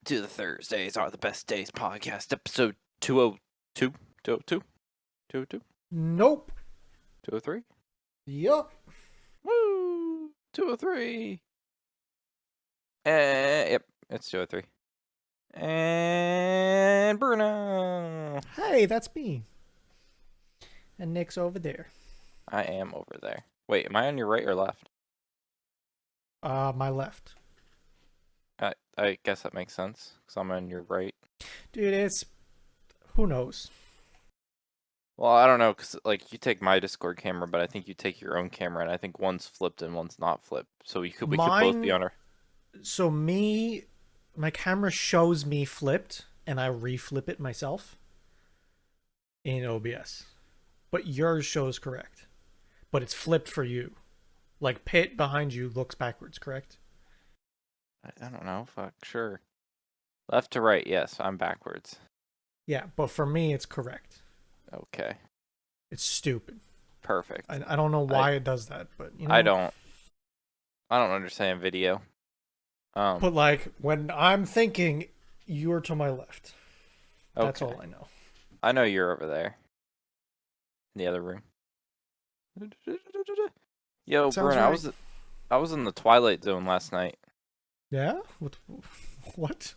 to the Thursdays Are the Best Days podcast, episode 202, 202, 202, Nope. 203. Yup. Woo! 203. Yep, it's 203. And Bruno. Hey, that's me. And Nick's over there. I am over there. Wait, am I on your right or left? My left. I guess that makes sense, because I'm on your right. Dude, it's... Who knows? Well, I don't know, because, like, you take my Discord camera, but I think you take your own camera, and I think one's flipped and one's not flipped. So we could both be on our... So my camera shows me flipped, and I re-flip it myself in OBS. But yours shows correct. But it's flipped for you. Like, Pit behind you looks backwards, correct? I don't know. Fuck, sure. Left to right, yes, I'm backwards. Yeah, but for me, it's correct. Okay. It's stupid. Perfect. I don't know why it does that, but you know. I don't understand video. But like when I'm thinking, you're to my left. That's okay. all I know. I know you're over there. In the other room. Yo, Sounds Bruno, right. I was in the Twilight Zone last night. Yeah? What?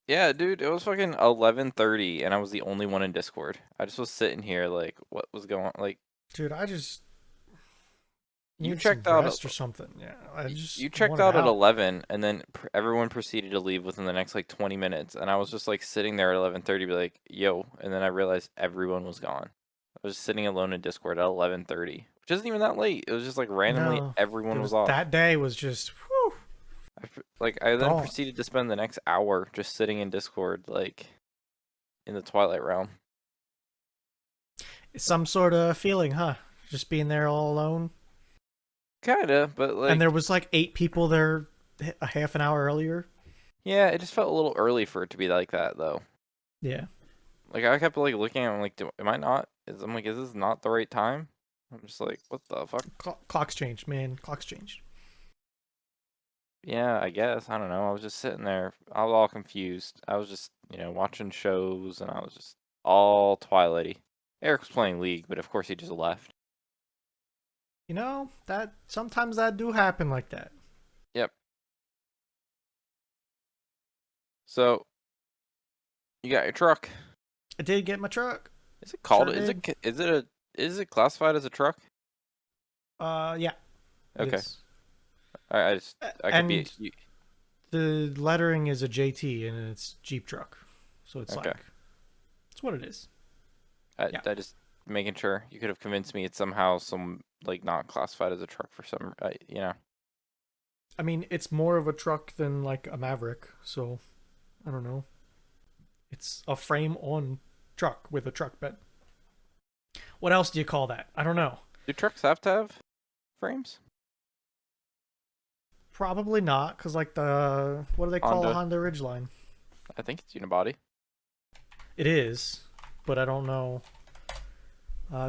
Yeah, dude, it was fucking 11:30 and I was the only one in Discord. I just was sitting here like, what was going on? Like, Dude, I just you need checked some out rest or something. Yeah, you checked out at 11 and then everyone proceeded to leave within the next like 20 minutes and I was just like sitting there at 11:30 be like, "Yo," and then I realized everyone was gone. I was sitting alone in Discord at 11:30, which isn't even that late. It was just like randomly No, everyone was off. that day was just whew, I then gone. proceeded to spend the next hour just sitting in Discord, like in the Twilight Realm. It's some sort of feeling, huh? Just being there all alone. Kinda, but like, And there was like 8 people there a half an hour earlier. yeah, it just felt a little early for it to be like that, though. Yeah. Like I kept like looking at, it, I'm like, am I not? I'm like, is this not the right time? I'm just like, what the fuck? Clocks changed, man. Clocks changed. Yeah, I guess. I don't know. I was just sitting there. I was all confused. I was just, watching shows and I was just all Twilighty. Eric was playing League, but of course he just left. You know, that sometimes that do happen like that. Yep. So, you got your truck. I did get my truck. Is it called? Sure did. Is it classified as a truck? Yeah. Okay. Yes. I could be. The lettering is a JT and it's Jeep truck, so it's Okay. like it's what it is. I just making sure. You could have convinced me it's somehow like not classified as a truck for some. I mean, it's more of a truck than like a Maverick, so I don't know. It's a frame-on truck with a truck bed. What else do you call that? I don't know. Do trucks have to have frames? Probably not, because like what do they call Honda. a Honda Ridgeline? I think it's unibody. It is, but I don't know.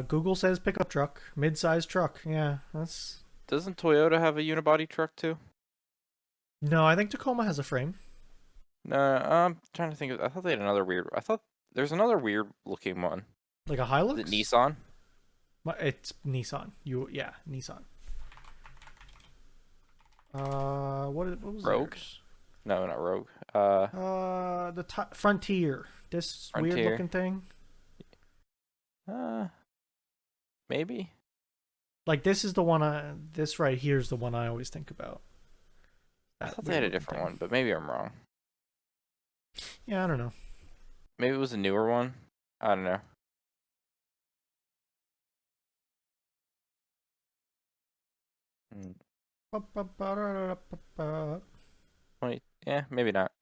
Google says pickup truck, mid-sized truck. Yeah, that's. Doesn't Toyota have a unibody truck too? No, I think Tacoma has a frame. No, I'm trying to think I thought they had another weird. I thought there's another weird looking one. Like a Hilux? Is it Nissan? It's Nissan. Nissan. What was Rogue? theirs? No, not Rogue. The Frontier. This Frontier. weird looking thing. Maybe. Like this is the one. This right here is the one I always think about. I thought they had a different one, but maybe I'm wrong. Yeah, I don't know. Maybe it was a newer one. I don't know. Yeah, maybe not.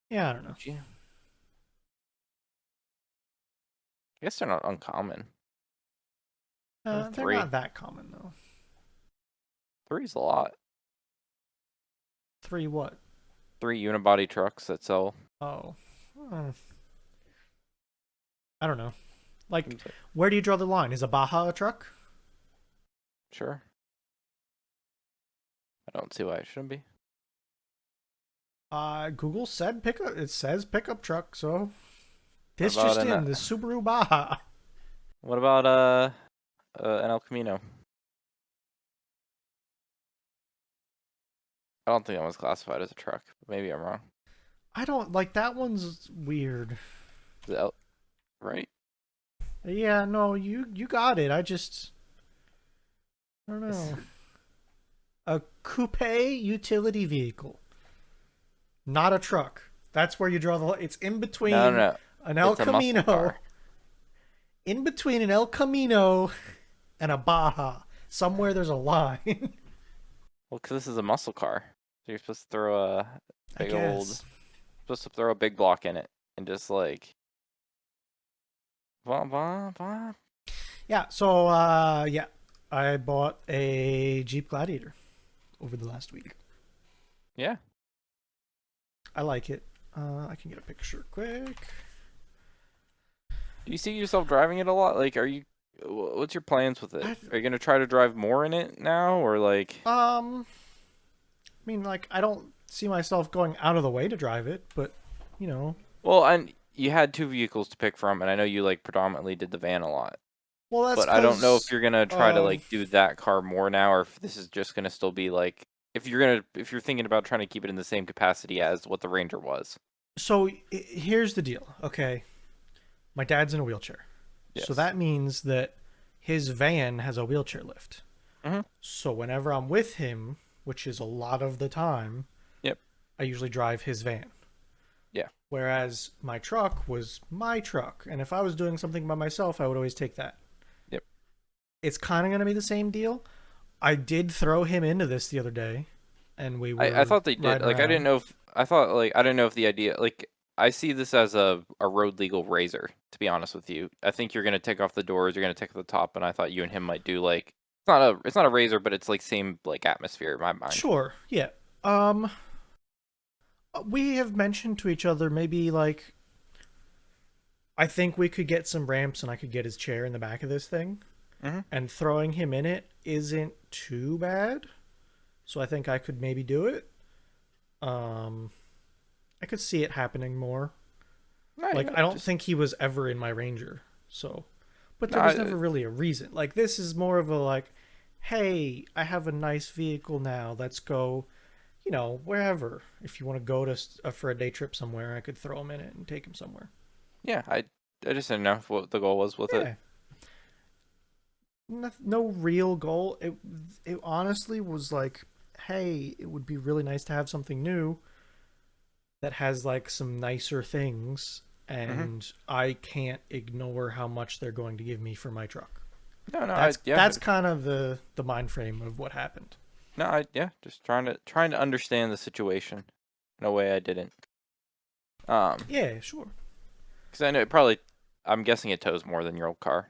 Yeah, I don't know. I guess they're not uncommon. They're Three. not that common though. 3's a lot. 3 what? 3 unibody trucks that sell. Oh. I don't know. Like, where do you draw the line? Is a Baja a truck? Sure. I don't see why it shouldn't be. Google said pickup. It says pickup truck. So What this about just an in: the Subaru Baja. what about an El Camino? I don't think that was classified as a truck. Maybe I'm wrong. I don't like that one's weird. Is it El right? Yeah, no, you got it. I don't It's, know. A coupe utility vehicle, not a truck. That's where you draw the line. It's in no, no, between no. an El It's a muscle Camino, car. in between an El Camino and a Baja. Somewhere there's a line. Well, because this is a muscle car. So you're supposed to throw a I big old, guess. supposed to throw a big block in it and just like, bah, bah, bah. Yeah. So yeah, I bought a Jeep Gladiator over the last week. Yeah. I like it. I can get a picture quick. Do you see yourself driving it a lot? Like, what's your plans with it? I, Are you gonna try to drive more in it now, or like? I mean, like, I don't see myself going out of the way to drive it, but you know, Well, and you had two vehicles to pick from, and I know you like predominantly did the van a lot. well, that's But I don't know if because you're gonna try to like do that car more now, or if this is just gonna still be like if you're thinking about trying to keep it in the same capacity as what the Ranger was. so here's the deal. Okay, my dad's in a wheelchair, so Yes. that means that his van has a wheelchair lift. Mhm. So whenever I'm with him, which is a lot of the time, Yep. I usually drive his van. Yeah. Whereas my truck was my truck, and if I was doing something by myself, I would always take that. Yep. It's kind of going to be the same deal. I did throw him into this the other day, and we I were thought they did. riding Like I didn't around. know if I thought like I didn't know if the idea like I see this as a road legal razor, to be honest with you. I think you're gonna take off the doors, you're gonna take off the top, and I thought you and him might do like it's not a razor, but it's like same like atmosphere in my mind. Sure, yeah. Um, we have mentioned to each other maybe like I think we could get some ramps and I could get his chair in the back of this thing, Mhm. and throwing him in it isn't too bad. So I think I could maybe do it. Um, I could see it happening more. No, Like yeah, I don't just think he was ever in my Ranger, so but no. there was never really a reason. Like this is more of a like, hey, I have a nice vehicle now. Let's go, wherever. If you want to go to for a day trip somewhere, I could throw him in it and take him somewhere. Yeah, I just didn't know what the goal was with it. Yeah, no real goal. It honestly was like, hey, it would be really nice to have something new that has like some nicer things, Mhm. and I can't ignore how much they're going to give me for my truck. No, no, That's yeah, that's kind of the mind frame of what happened. no, yeah, just trying to understand the situation in a way I didn't. Yeah, sure. Because I know it probably, I'm guessing it tows more than your old car.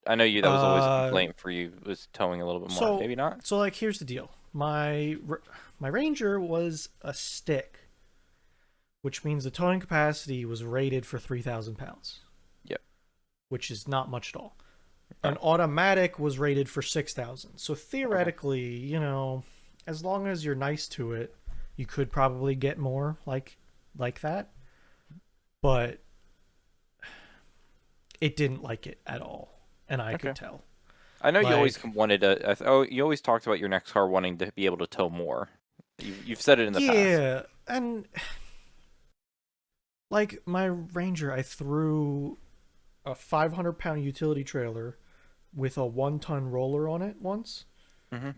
I know you that was always a Uh, complaint for you was towing a little bit more. so Maybe not. so like here's the deal. My Ranger was a stick, which means the towing capacity was rated for 3,000 pounds, Yep. which is not much at all. An Right. automatic was rated for 6,000. So Okay. theoretically, as long as you're nice to it, you could probably get more like that. But it didn't like it at all, and I could Okay. tell. I know you always Like, wanted to. Oh, you always talked about your next car wanting to be able to tow more. You've said it in the past. yeah, and like my Ranger, I threw a 500-pound utility trailer with a 1-ton roller on it once. Hmm.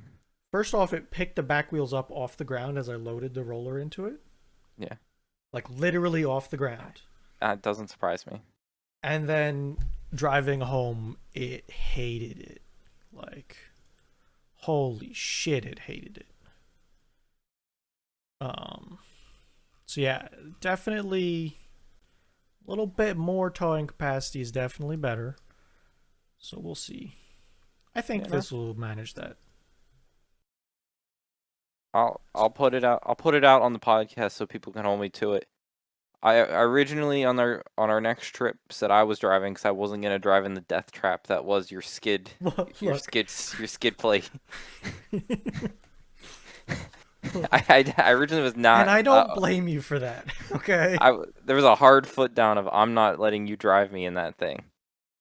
First off, it picked the back wheels up off the ground as I loaded the roller into it, Yeah. like literally off the ground. That doesn't surprise me. And then driving home, it hated it. Like, holy shit, it hated it. Um, so yeah, definitely a little bit more towing capacity is definitely better. So we'll see. I Yeah. think No. this will manage that. I'll put it out. I'll put it out on the podcast so people can hold me to it. I originally on our next trip said I was driving because I wasn't gonna drive in the death trap that was Look, look. your skid plate. I originally was And not. I don't blame you for that. Okay. There was a hard foot down of I'm not letting you drive me in that thing.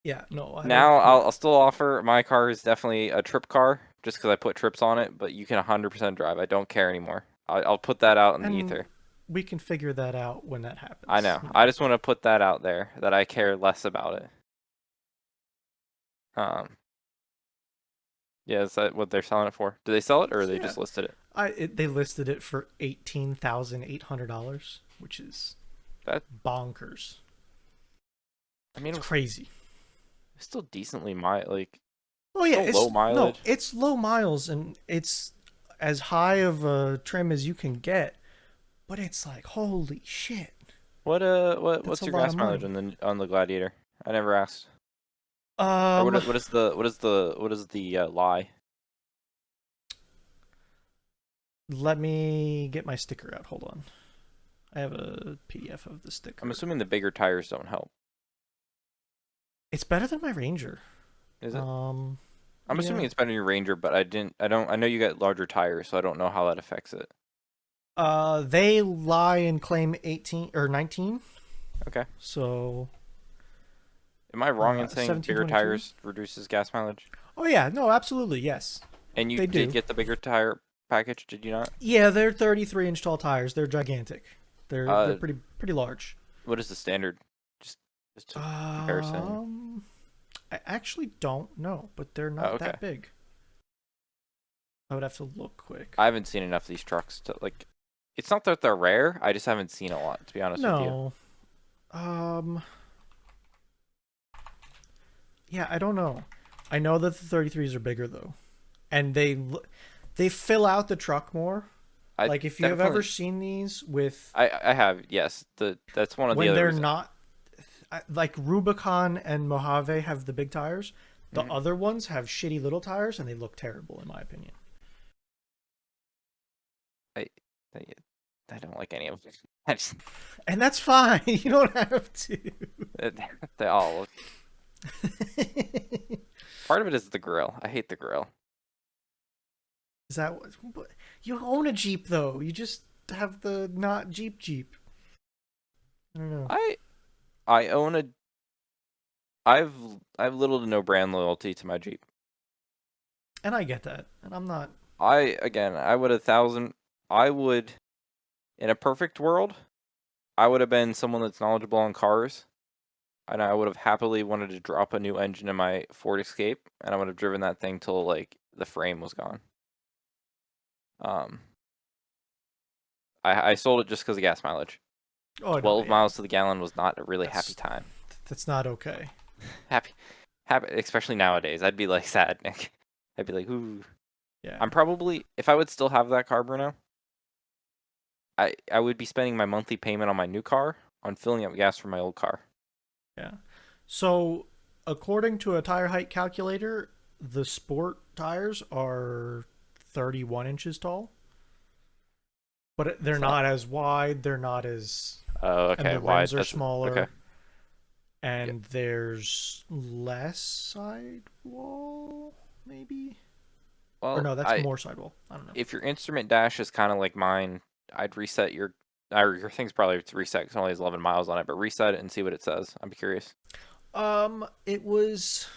Yeah, no, I Now yeah. I'll still offer my car is definitely a trip car just because I put trips on it, but you can 100% drive. I don't care anymore. I'll put that out in the And ether. we can figure that out when that I happens, know. you I know. just want to put that out there that I care less about it. Um, yeah, is that what they're selling it for? Do they sell it or they Yeah. just listed it? They listed it for $18,800, which is That bonkers. I mean, It's crazy. it's still decently like Oh yeah, still low it's no, mileage. it's low miles and it's as high of a trim as you can get, but it's like holy shit, that's What's a your lot gas of mileage money. on the Gladiator? I never asked. Or Um, what is the lie? let me get my sticker out. Hold on. I have a PDF of the I'm sticker. assuming the bigger tires don't help. It's better than my Ranger. Is it? Um, I'm assuming yeah. it's better than your Ranger, but I know you got larger tires, so I don't know how that affects it. They lie and claim 18 or 19. Okay. So, Am I wrong in saying bigger 1722. tires reduces gas mileage? Oh yeah, no, absolutely, yes. And you They did do. get the bigger tire package, did you not? Yeah, they're 33-inch tall tires. They're gigantic. They're Uh, pretty large. what is the standard? Just just to comparison. Um, I actually don't know, but they're Oh, not okay. that big. I would have to look quick. I haven't seen enough of these trucks to like. It's not that they're rare. I just haven't seen a lot, to be honest with you. No. Um, yeah, I don't know. I know that the 33s are bigger though, and they fill out the truck more. I Like if you have ever definitely. seen these with I have, yes. That's one of the when other they're reasons. not like Rubicon and Mojave have the big tires. The Hmm. other ones have shitty little tires and they look terrible in my opinion. I, I I don't like any of them. I just And that's fine. You don't have to. they all look. Part of it is the grill. I hate the grill. Is that what you own a Jeep though? You just have the not Jeep. I don't know. I I own a. I've I've little to no brand loyalty to my Jeep. And I get that. And I'm not. I would 1,000. I would in a perfect world. I would have been someone that's knowledgeable on cars, and I would have happily wanted to drop a new engine in my Ford Escape, and I would have driven that thing till like the frame was gone. Um, I sold it just because of gas mileage. Oh no, 12 yeah. miles to the gallon was not a really happy That's time. that's not okay. Happy, happy, especially nowadays. I'd be like sad, Nick. I'd be like, ooh. Yeah. I'm probably if I would still have that car, Bruno, I would be spending my monthly payment on my new car on filling up gas for my old car. Yeah. So, according to a tire height calculator, the sport tires are 31 inches tall, but they're It's not. not as wide, they're not as Oh, and okay. the Why? rims are That's okay. smaller Yeah. and there's less sidewall maybe? Or Well, no, that's I more sidewall. I don't know. if your instrument dash is kind of like mine, I'd reset your thing's probably reset 'cause it only has 11 miles on it, but reset it and see what it says. I'm curious. It was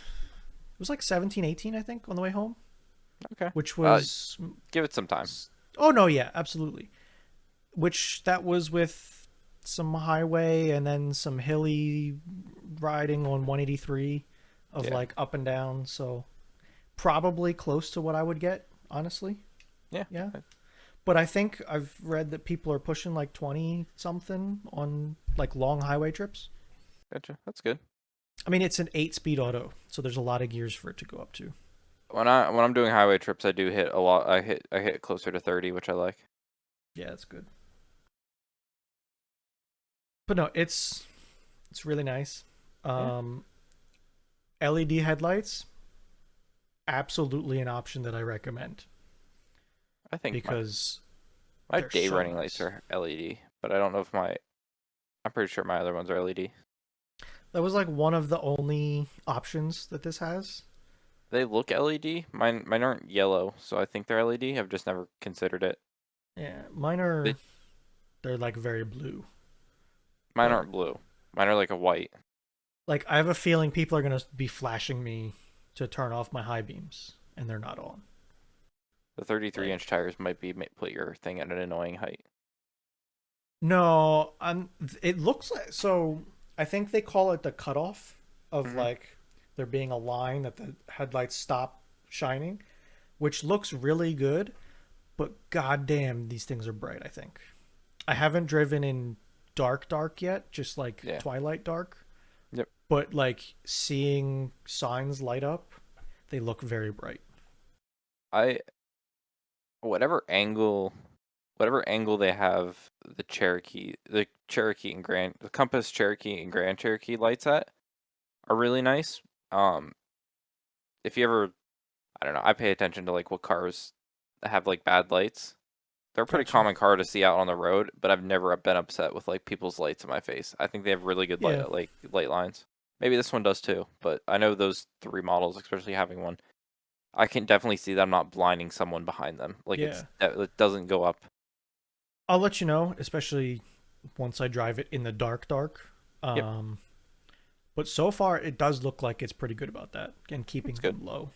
like 17, 18, I think on the way home, Okay. which Uh, was give it some time. oh no, yeah, absolutely. Which that was with some highway and then some hilly riding on 183 of Yeah. like up and down. So probably close to what I would get, honestly. Yeah. Yeah. But I think I've read that people are pushing like 20 something on like long highway trips. Gotcha. That's good. I mean, it's an 8-speed auto, so there's a lot of gears for it to go up to. When I'm doing highway trips, I do hit a lot. I hit closer to 30, which I like. Yeah, that's good. But no, it's really nice. Yeah. Um, LED headlights, absolutely an option that I recommend I think because my they're day so running lights nice. are LED, but I don't know if my. I'm pretty sure my other ones are LED. That was like one of the only options that this has. They look LED. Mine aren't yellow, so I think they're LED. I've just never considered it. Yeah, They, they're like very blue, mine but aren't blue. Mine are like a white. like I have a feeling people are gonna be flashing me to turn off my high beams, and they're not on. The 33 Like inch tires might be put your thing at an annoying height. no, I'm. It looks like so. I think they call it the cutoff of Hmm. like there being a line that the headlights stop shining, which looks really good. But goddamn, these things are bright. I think I haven't driven in dark yet, just like Yeah. twilight dark. Yep. But like seeing signs light up, they look very bright. I whatever angle they have the Cherokee and Grand the Compass Cherokee and Grand Cherokee lights at are really nice. Um if you ever I don't know, I pay attention to like what cars have like bad lights. They're a pretty Gotcha. common car to see out on the road, but I've never been upset with like people's lights in my face. I think they have really good Yeah, light lines. Maybe this one does too, but I know those three models, especially having one, I can definitely see that I'm not blinding someone behind them. Like yeah. it doesn't go up. I'll let you know, especially once I drive it in the dark. Yep, Um, but so far it does look like it's pretty good about that and it's keeping good. them low.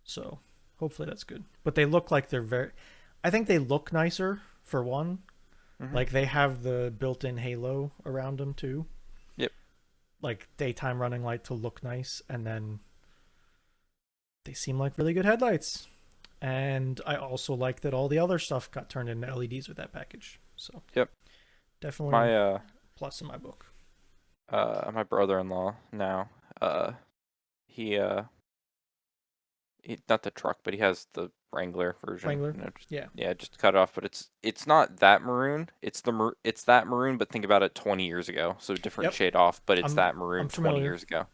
So hopefully that's good. But they look like they're very. I think they look nicer for one. Hmm. Like they have the built-in halo around them too, Yep. like daytime running light to look nice, and then they seem like really good headlights. And I also like that all the other stuff got turned into LEDs with that package. So Yep. definitely My plus in my book. my brother-in-law now, uh he not the truck, but he has the Wrangler version. Wrangler, You know, just yeah, yeah, just cut it off. But it's not that maroon. It's that maroon, but think about it 20 years ago. So different yep. shade off, but it's I'm that I'm maroon 20 familiar. years ago.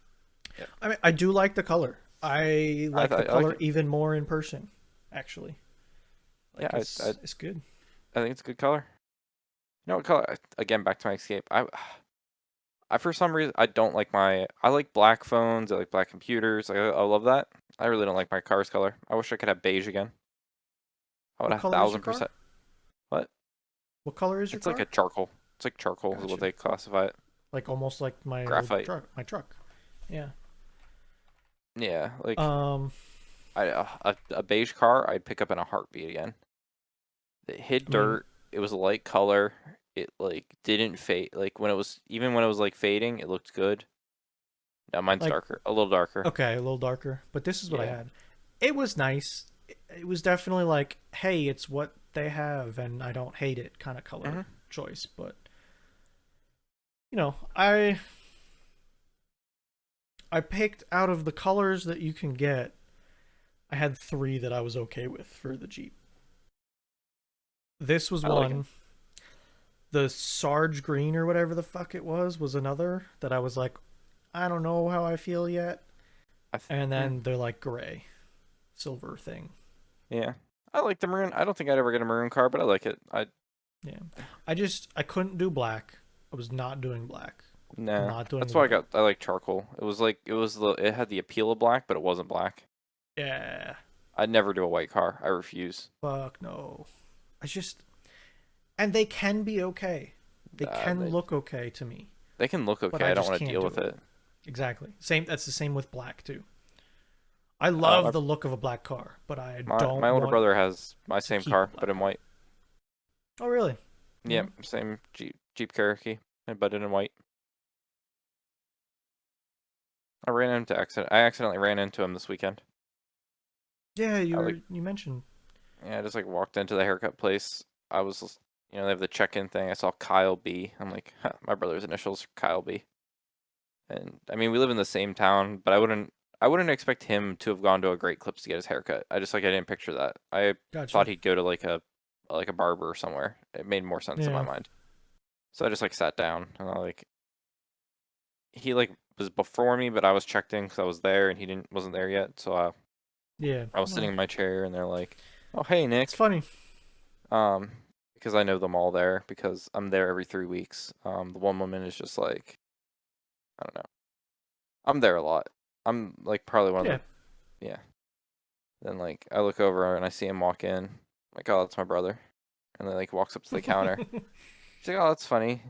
Yep. I mean, I do like the color. I I like the thought I like color it. even more in person. Actually, Yeah, like it's good. I think it's a good color. You know what color? Again, back to my Escape. I for some reason I don't like my. I like black phones. I like black computers. I love that. I really don't like my car's color. I wish I could have beige again. I would What have color is your thousand car? percent. What? What color is your It's like a car? charcoal. It's like charcoal is what Gotcha. they classify it. Like almost like my old Graphite. truck. My truck. Yeah. Yeah, like Um. a beige car I'd pick up in a heartbeat again. It hid I mean, dirt. It was a light color. It like didn't fade. Like when it was even when it was like fading, it looked good. No, mine's like darker, a little darker. okay, a little darker, but this is what I Yeah. had. It was nice. It was definitely like, hey, it's what they have, and I don't hate it kind of color Hmm. choice. But I picked out of the colors that you can get. I had three that I was okay with for the Jeep. This was I like it. one. The Sarge Green or whatever the fuck it was another that I was like, I don't know how I feel yet. And then they're like gray, silver thing. Yeah, I like the maroon. I don't think I'd ever get a maroon car, but I like it. I Yeah. I couldn't do black. I was not doing black. I'm Nah. not doing That's why white. I like charcoal. It had the appeal of black, but it wasn't black. Yeah. I'd never do a white car. I refuse. Fuck no. I just and they can be okay. They can They look okay to me, can look but okay. I I don't just want to can't deal do with it. it. Exactly. Same that's the same with black too. I Uh, love my the look of a black car, but I my don't older want brother has my to same keep a car, but black in car. white. Oh really? Yep, Yeah. same Jeep Cherokee, but in white. I accidentally ran into him this weekend. Yeah, I like you mentioned. yeah, I just like walked into the haircut place. I was they have the check-in thing. I saw Kyle B. I'm like, huh, my brother's initials are Kyle B. And I mean, we live in the same town, but I wouldn't expect him to have gone to a Great Clips to get his haircut. I didn't picture that. I thought Gotcha. he'd go to like a barber or somewhere. It made more sense in my Yeah. mind. So I just like sat down and he like was before me, but I was checked in because I was there and he didn't wasn't there yet. So Yeah. I was sitting No. in my chair and they're like, "Oh hey It's Nick," funny. um, because I know them all there because I'm there every 3 weeks. The one woman is just like I don't know. I'm there a lot. I'm like probably one of Yeah. the yeah. Then like I look over and I see him walk in. Like, oh, that's my brother. and then like walks up to the counter. She's like, "Oh, that's funny.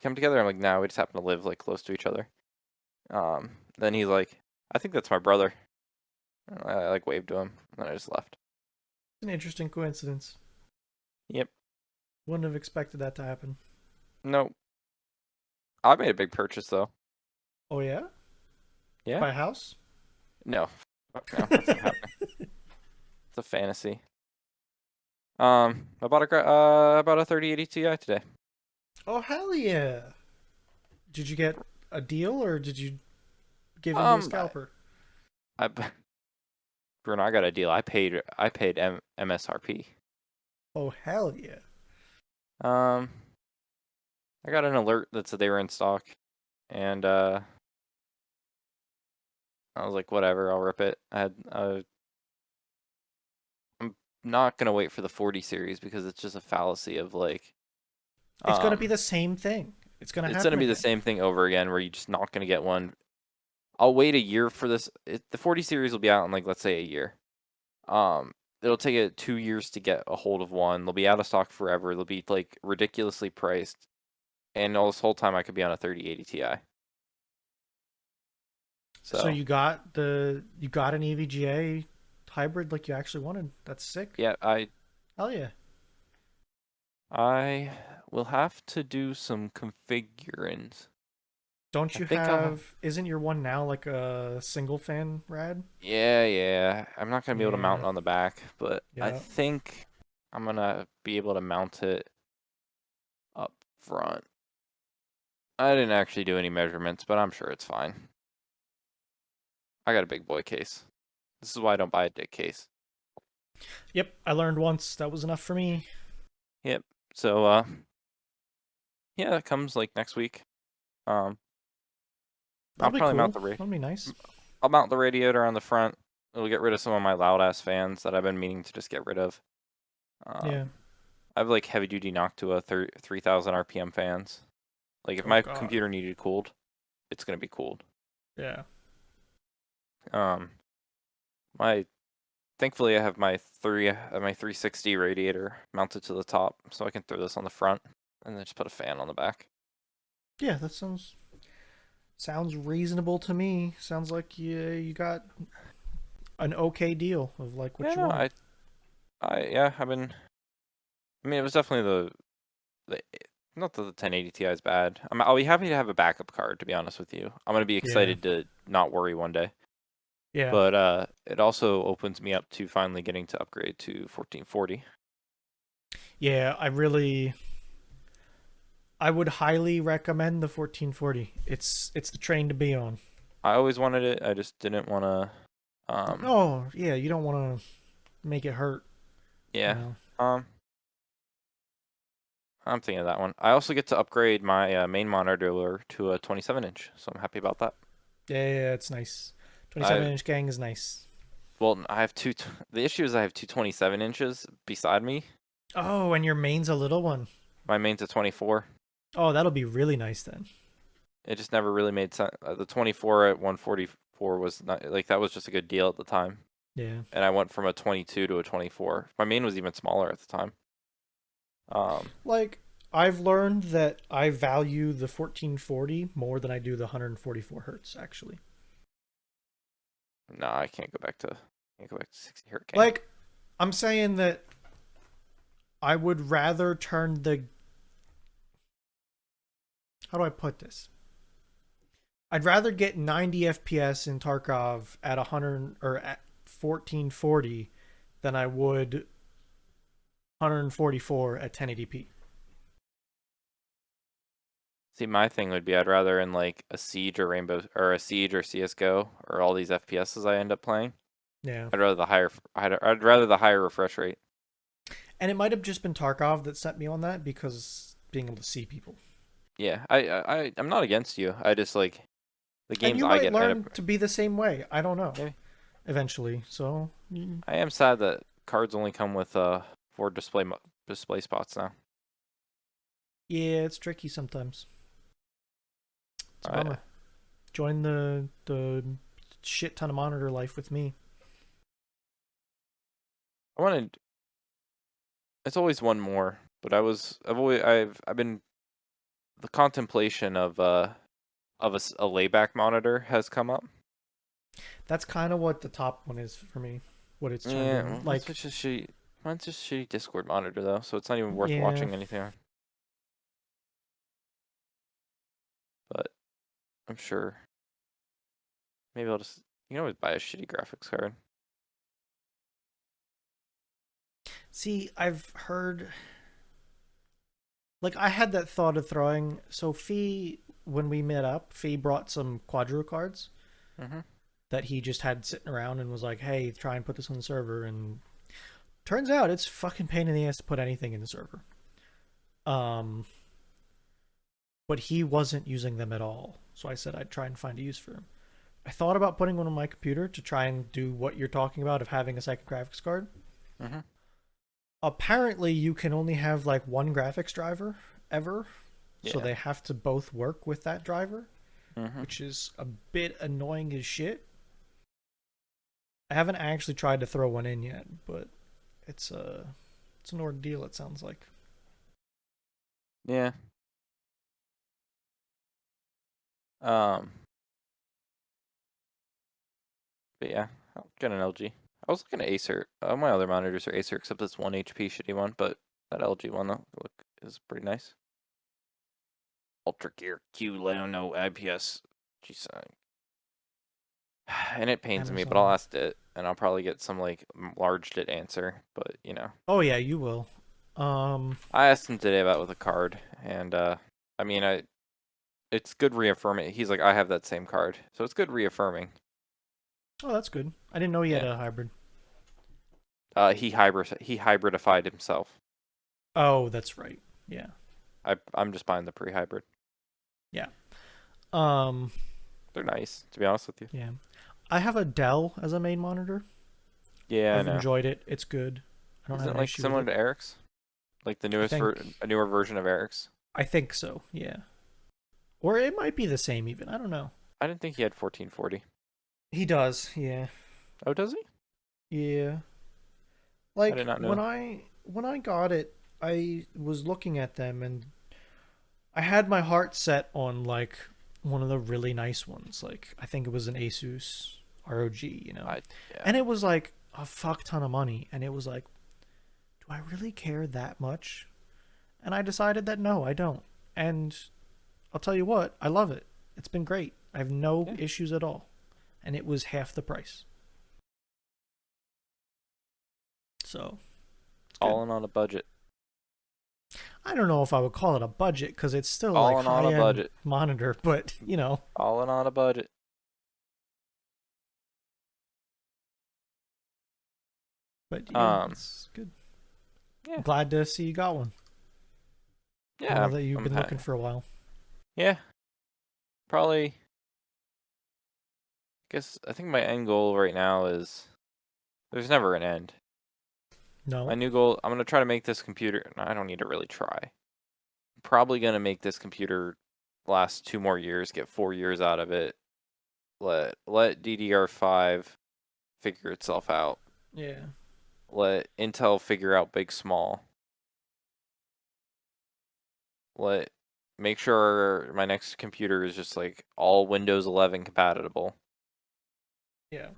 Come together." I'm like, "No, we just happen to live like close to each other." Then he's like, "I think that's my brother." And I like waved to him, and then I just left. An interesting coincidence. Yep. Wouldn't have expected that to happen. No, I made a big purchase though. Oh yeah, Yeah. buy a house. No. Fuck no, that's not happening. It's a fantasy. I bought a 3080 Ti today. Oh hell yeah! Did you get a deal or did you give into a Um, I, scalper? I Bruno, I got a deal. I paid MSRP. Oh hell yeah! Um, I got an alert that said they were in stock, and I was like, whatever, I'll rip it. I'm not gonna wait for the 40 series because it's just a fallacy of like, It's gonna be um, the same thing. It's gonna it's gonna happen be the again. same thing over again where you're just not gonna get one. I'll wait a year for this. The 40 series will be out in like let's say a year. Um, it'll take it 2 years to get a hold of one. They'll be out of stock forever. They'll be like ridiculously priced, and all this whole time I could be on a 3080 Ti. So So you got an EVGA hybrid like you actually wanted. That's sick. yeah, Hell yeah! I will have to do some configurings. Don't I you think I'll have. have? Isn't your one now like a single fan rad? Yeah, yeah. I'm not gonna be able to mount Yeah, it on the back, but I yeah. think I'm gonna be able to mount it up front. I didn't actually do any measurements, but I'm sure it's fine. I got a big boy case. This is why I don't buy a dick case. Yep, I learned once. That was enough for me. Yep. So yeah, that comes like next week. Um I'll That'll be probably mount cool. the That'll be nice. I'll mount the radiator on the front. It'll get rid of some of my loud ass fans that I've been meaning to just get rid of. Yeah. I have like heavy duty Noctua 3000 RPM fans. Like if Oh my God. computer needed cooled, it's gonna be cooled. Yeah. Um my Thankfully I have my 360 radiator mounted to the top, so I can throw this on the front and then just put a fan on the back. Yeah, that sounds reasonable to me. Sounds like you got an okay deal of like what Yeah, you no, want. yeah, I mean, it was definitely the not that the 1080 Ti is bad. I'll be happy to have a backup card, to be honest with you. I'm gonna be Yeah. excited to not worry one day. Yeah. But it also opens me up to finally getting to upgrade to 1440. Yeah, I would highly recommend the 1440. It's the train to be on. I always wanted it. I just didn't want to. Oh, yeah, you don't want to make it hurt, you Yeah. know. Um, I'm thinking of that one. I also get to upgrade my main monitor to a 27-inch, so I'm happy about that. Yeah, it's nice. I 27-inch gang is nice. well, I have two. The issue is I have two 27 inches beside me. Oh, and your main's a little one. My main's a 24. Oh, that'll be really nice then. It just never really made sense. The 24 at 144 was not like that was just a good deal at the time, Yeah. and I went from a 22 to a 24. My main was even smaller at the time. Like I've learned that I value the 1440 more than I do the 144 hertz actually. No, I can't go back to 60 hertz gang. Like I'm saying that I would rather turn the how do I put this? I'd rather get 90 FPS in Tarkov at 100 or at 1440 than I would 144 at 1080p. See, my thing would be I'd rather in like a Siege or Rainbow or a Siege or CS:GO or all these FPSs I end up playing. Yeah. I'd rather the higher refresh rate. And it might have just been Tarkov that set me on that because being able to see people. Yeah, I'm not against you. I just like the And games you I might get end learn up. to be the same way. I don't know. Maybe. Eventually. So, I am sad that cards only come with 4 display spots now. yeah, it's tricky sometimes. It's a I bummer. Join the shit ton of monitor life with me. I wanted. It's always one more. But I've been the contemplation of a layback monitor has come up. That's kind of what the top one is for me. What it's turned Yeah, in. well, Like, mine's just shitty Discord monitor though, so it's not even worth yeah. watching anything on. But I'm sure maybe I'll just you can always buy a shitty graphics card. See, I've heard. Like, I had that thought of throwing. So, Fee, when we met up, Fee brought some Quadro cards Mhm. that he just had sitting around and was like, hey, try and put this on the server. And turns out it's fucking pain in the ass to put anything in the server. Um, but he wasn't using them at all. So I said I'd try and find a use for him. I thought about putting one on my computer to try and do what you're talking about of having a second graphics card. Mhm. Apparently, you can only have like one graphics driver ever. So Yeah. they have to both work with that driver, Mhm. which is a bit annoying as shit. I haven't actually tried to throw one in yet, but it's an ordeal. It sounds like. Yeah. Um. But yeah, I'll get an LG. I was looking at Acer. My other monitors are Acer, except this one HP shitty one. But that LG one though, look is pretty nice. Ultra Gear Q Leno IPS. Jeez, and it pains me, but I'll Amazon. ask it, and I'll probably get some like large dit answer. But Oh yeah, you will. Um. I asked him today about with a card, and I mean, it's good reaffirming. He's like, I have that same card, so it's good reaffirming. Oh, that's good. I didn't know he had Yeah. a hybrid. He hybridified himself. Oh, that's right. Yeah. I'm just buying the pre-hybrid. Yeah. Um. They're nice, to be honest with you. Yeah. I have a Dell as a main monitor. Yeah, I I've know. enjoyed it. It's good. I don't have Isn't it an like issue with similar it. to Eric's? Like the I newest think a newer version of Eric's? I think so. Yeah. Or it might be the same even. I don't know. I didn't think he had 1440. He does. Yeah. Oh, does he? Yeah. I did Like not know. when I got it, I was looking at them and I had my heart set on like one of the really nice ones. Like I think it was an Asus ROG, you know. I Yeah. And it was like a fuck ton of money and it was like, do I really care that much? And I decided that no, I don't. And I'll tell you what, I love it. It's been great. I have no Yeah. issues at all. And it was half the price. So, it's good. All in on a budget. I don't know if I would call it a budget because it's still like All in on high a end budget. monitor, but you know, All in on a budget. but yeah, Um, it's good. yeah. Glad to see you got one. I Yeah, know that you've I'm been looking for a while. yeah, probably guess I think my end goal right now is there's never an end. My No. new goal, I'm gonna try to make this computer. No, I don't need to really try. I'm probably gonna make this computer last 2 more years, get 4 years out of it. Let DDR5 figure itself out. Yeah. Let Intel figure out big small. Let Make sure my next computer is just like all Windows 11 compatible, Yeah.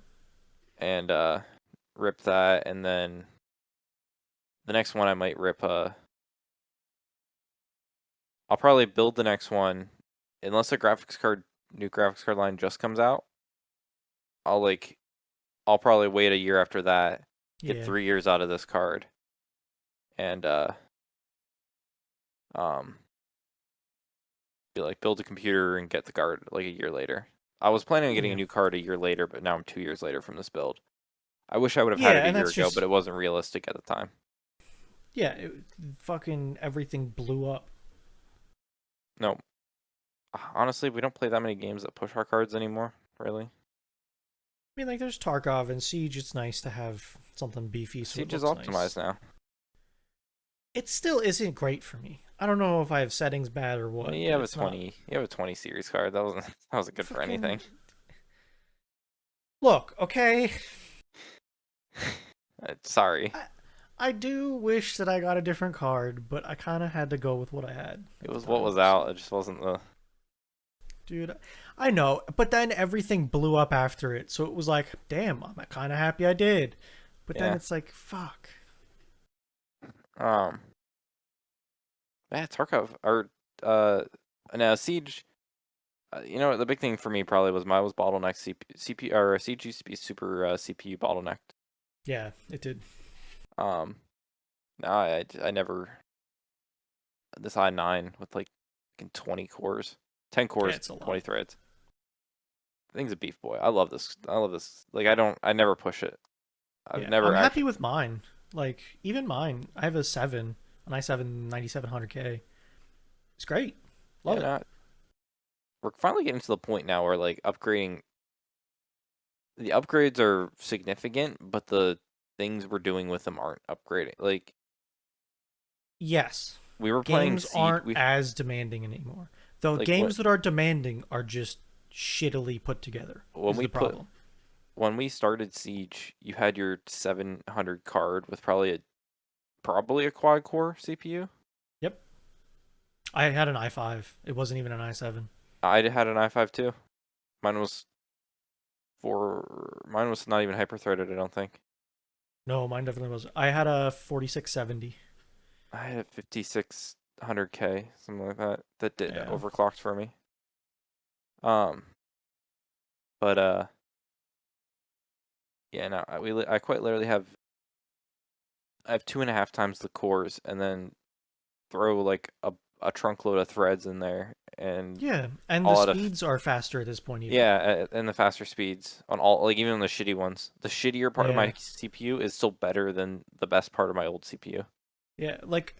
and rip that, and then the next one I might rip I'll probably build the next one unless a new graphics card line just comes out. I'll like I'll probably wait a year after that, get Yeah. 3 years out of this card, and um be like build a computer and get the card like a year later. I was planning on getting a Yeah. new card a year later, but now I'm 2 years later from this build. I wish I would have had Yeah, it a and year that's ago, but just it wasn't realistic at the time. yeah, fucking everything blew up. No, honestly, we don't play that many games that push our cards anymore, really. I mean, like there's Tarkov and Siege. It's nice to have something beefy so it Siege is looks optimized nice. now. It still isn't great for me. I don't know if I have settings bad or I mean, what, but it's not you have a 20 series card. That wasn't good for fucking anything. look, okay? Sorry. I, I do wish that I got a different card, but I kind of had to go with what I had It at the was what time. was So, out. It just wasn't the. dude, I know, but then everything blew up after it. So it was like, damn, I'm kind of happy I did. But then Yeah. it's like, fuck. Um. Yeah, Tarkov or uh, now Siege. You know, the big thing for me probably was my was bottleneck CPU or Siege used to be super CPU bottlenecked. Yeah, it did. Um. No, I never this i9 with like 20 cores, 10 Yeah, cores, it's a lot. 20 threads. The thing's a beef boy. I love this. I love this. Like I never push it. I've Yeah, never I'm happy actually. with mine. Like, even mine, I have a 7, an i7 9700K. It's great. Love Yeah, it. no, we're finally getting to the point now where like upgrading. The upgrades are significant, but the things we're doing with them aren't upgrading. Like Yes, we were playing games Siege. aren't as demanding anymore. Though Like what games that are demanding are just shittily put together, when is we the put problem. when we started Siege, you had your 700 card with probably a quad core CPU. Yep. I had an i5. It wasn't even an i7. I had an i5 too. Mine was Mine was not even hyper threaded. I don't think. No, mine definitely wasn't. I had a 4670. I had a 5600K, something like that. That did Yeah. overclocked for me. Um, but yeah, no, I quite literally I have 2.5 times the cores, and then throw like a trunk load of threads in there, and Yeah, and the all out of speeds are faster at this point even. yeah, and the faster speeds on all like even on the shitty ones. The shittier part of Yeah. my CPU is still better than the best part of my old CPU. Yeah, like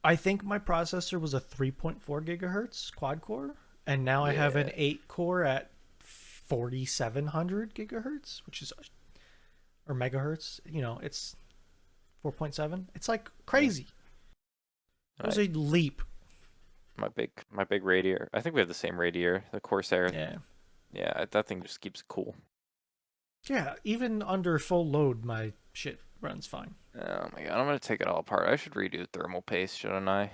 I think my processor was a 3.4 gigahertz quad core, and now I have Yeah, an 8 core at 4700 gigahertz, which is or megahertz. It's 4.7. It's like yeah. crazy. It was I a leap. my big radiator. I think we have the same radiator, the Corsair. Yeah. Yeah, that thing just keeps it cool. Yeah, even under full load, my shit runs fine. Oh my god, I'm gonna take it all apart. I should redo thermal paste, shouldn't I?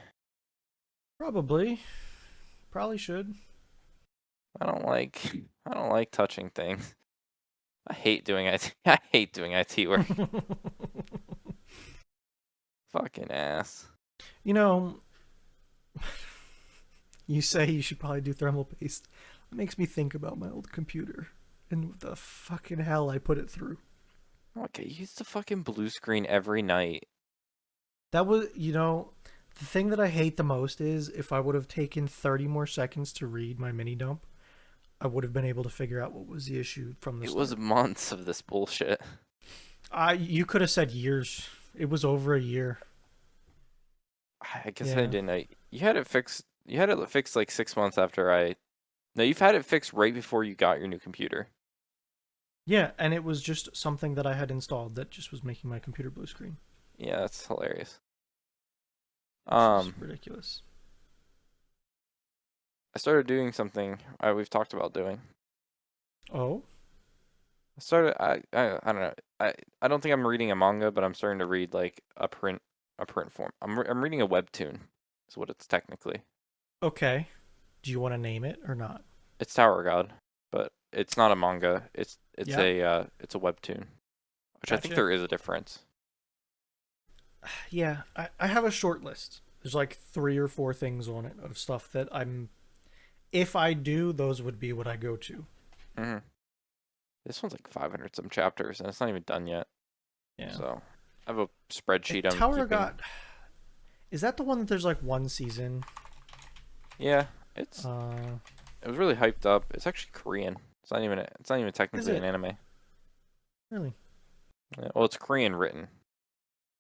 Probably. Probably should. I don't like I don't like touching things. I hate doing IT. I hate doing IT work. Fucking ass. you know, you say you should probably do thermal paste. It makes me think about my old computer and the fucking hell I put it through. Okay, use the fucking blue screen every night. That was, the thing that I hate the most is if I would have taken 30 more seconds to read my mini dump, I would have been able to figure out what was the issue from the It was start. months of this bullshit. You could have said years. It was over a year. I guess I Yeah. didn't know. You had it fixed. You had it fixed like 6 months after I. No, you've had it fixed right before you got your new computer. Yeah, and it was just something that I had installed that just was making my computer blue screen, Yeah, that's hilarious. which is Um, ridiculous. I started doing something we've talked about doing. Oh, I started. I don't know. I don't think I'm reading a manga, but I'm starting to read like a print form. I'm reading a webtoon. Is what it's technically. okay. Do you want to name it or not? It's Tower God, but it's not a manga. Yeah, It's a webtoon, which I think gotcha. there is a difference. Yeah, I have a short list. There's like 3 or 4 things on it of stuff that I'm. If I do, those would be what I go to. Hmm. This one's like 500 some chapters, and it's not even done yet. Yeah. So I have a spreadsheet I'm Tower keeping. got. Is that the one that there's like one season? Yeah, it's Uh, it was really hyped up. It's actually Korean. It's not even is technically an it anime. really? Yeah, well, it's Korean written.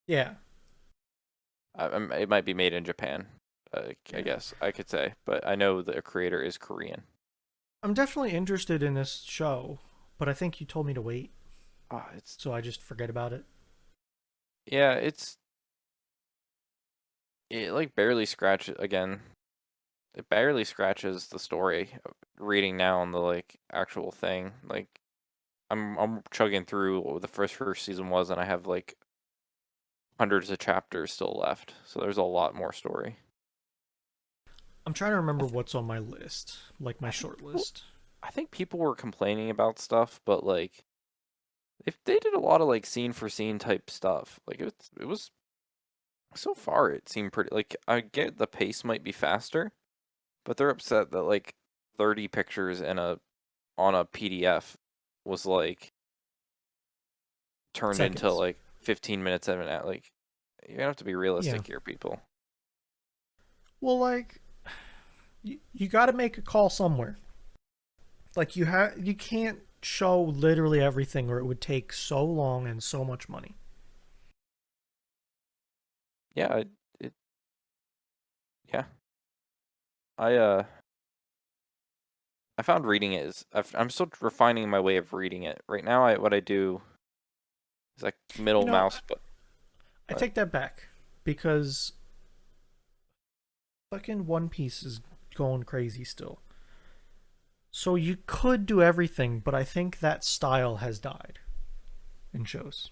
Yeah, It might be made in Japan. I yeah. guess I could say, but I know the creator is Korean. I'm definitely interested in this show, but I think you told me to wait, Ah, it's so I just forget about it. yeah, it like barely scratches again. It barely scratches the story. Reading now on the like actual thing, like I'm chugging through what the first season was, and I have like hundreds of chapters still left, so there's a lot more story. I'm trying to I, remember th- what's on my list, like my I think short people, list. I think people were complaining about stuff, but like if they did a lot of like scene for scene type stuff, like it was so far it seemed pretty. Like I get the pace might be faster, but they're upset that like 30 pictures in a on a PDF was like turned into Seconds. like 15 minutes of an ad. Like you have to be Yeah. realistic here, people. Well, like you got to make a call somewhere. Like you can't show literally everything, or it would take so long and so much money. Yeah, it yeah. I found reading it is I'm still refining my way of reading it. Right now, what I do is like You middle know, mouse, I but take that back because fucking One Piece is going crazy still. So you could do everything, but I think that style has died in shows.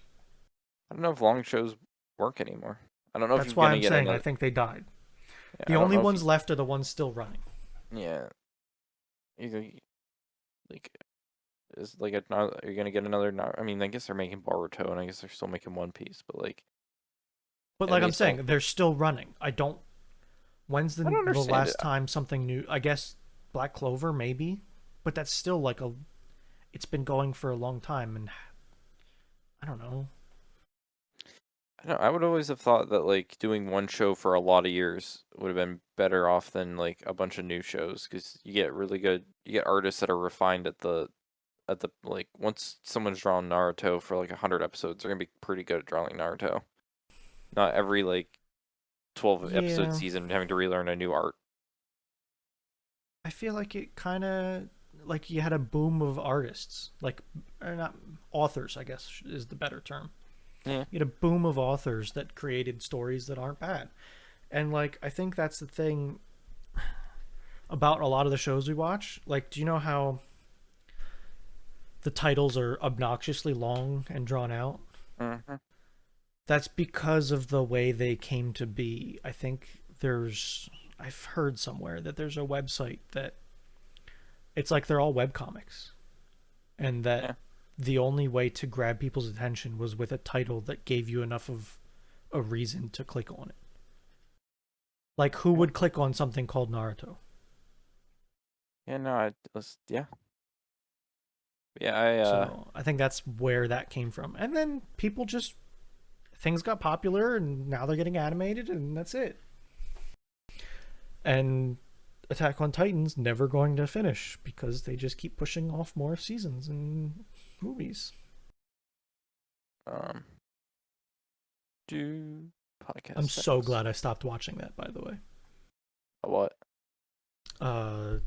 I don't know if long shows work anymore. I don't know if That's you're why gonna I'm get saying I another. think they died. Yeah, The I don't only know if you. ones left are the ones still running. Yeah, like is like are you gonna get another? I mean, I guess they're making Boruto, and I guess they're still making One Piece, but like But like I'm enemies don't. saying, they're still running. I don't. When's I don't the understand it. last time something new? I guess Black Clover maybe, but that's still like a. It's been going for a long time, and I don't know. I don't, I would always have thought that like doing one show for a lot of years would have been better off than like a bunch of new shows because you get artists that are refined at the like once someone's drawn Naruto for like 100 episodes, they're gonna be pretty good at drawing Naruto. Not every like 12 episode Yeah, season having to relearn a new art. I feel like it kind of like you had a boom of artists, like or not authors, I guess is the better term. Yeah. You had a boom of authors that created stories that aren't bad, and like I think that's the thing about a lot of the shows we watch. Like, do you know how the titles are obnoxiously long and drawn out? Hmm. That's because of the way they came to be. I think I've heard somewhere that there's a website that it's like they're all web comics, and that Yeah. the only way to grab people's attention was with a title that gave you enough of a reason to click on it. Like, who Yeah. would click on something called Naruto? Yeah. No. Yeah. Yeah. I. So I think that's where that came from. And then people just things got popular, and now they're getting animated, and that's it. And Attack on Titan's never going to finish because they just keep pushing off more seasons and movies. Um. Do podcast I'm so settings. glad I stopped watching that, by the way. What? Uh,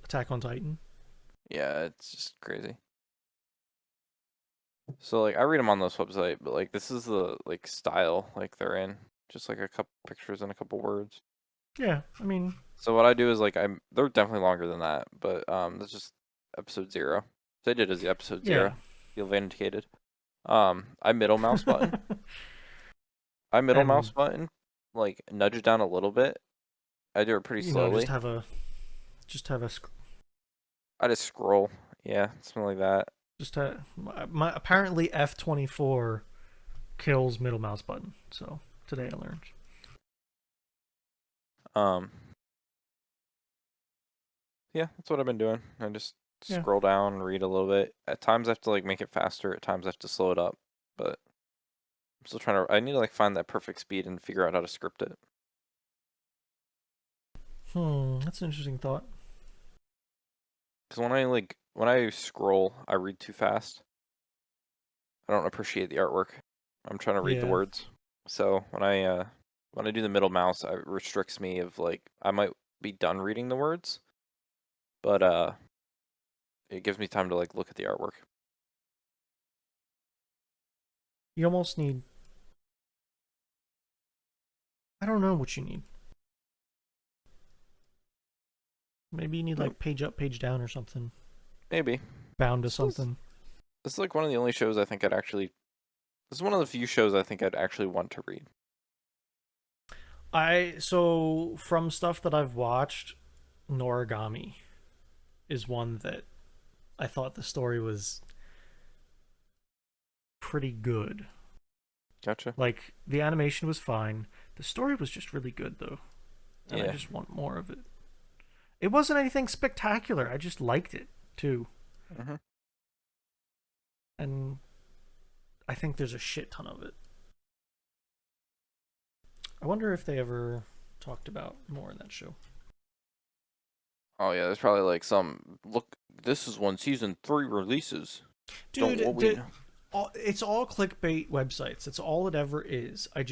Attack on Titan. Yeah. It's just crazy. So like I read them on this website, but like this is the like style like they're in, just like a couple pictures and a couple words. Yeah, I mean, So what I do is like they're definitely longer than that, but that's just episode 0. So I did as the episode yeah. 0. You've indicated. I middle mouse button. I middle mouse And button, like nudge it down a little bit. I do it pretty just slowly. have a I just scroll. Yeah, something like that. just have my apparently F24 kills middle mouse button. So today I learned. Um, yeah, that's what I've been doing. I just Yeah. scroll down and read a little bit. At times I have to like make it faster. At times I have to slow it up. But I'm still trying to. I need to like find that perfect speed and figure out how to script it. That's an interesting thought. Because when I scroll, I read too fast. I don't appreciate the artwork. I'm trying to read the Yeah. words. So when I do the middle mouse, it restricts me of like I might be done reading the words, but it gives me time to like look at the artwork. You almost need. I don't know what you need. Maybe you need Hmm, like page up, page down or something. maybe Bound to this is something. this is like one of the only shows I think I'd actually This is one of the few shows I think I'd actually want to read. So from stuff that I've watched, Noragami is one that I thought the story was pretty good. Gotcha. Like the animation was fine. The story was just really good though, and I Yeah. just want more of it. It wasn't anything spectacular. I just liked it too. Hmm. And I think there's a shit ton of it. I wonder if they ever talked about more in that show. Oh yeah, there's probably like some look. This is when season 3 releases. Don't Dude, worry. it's all clickbait websites. That's all it ever is. I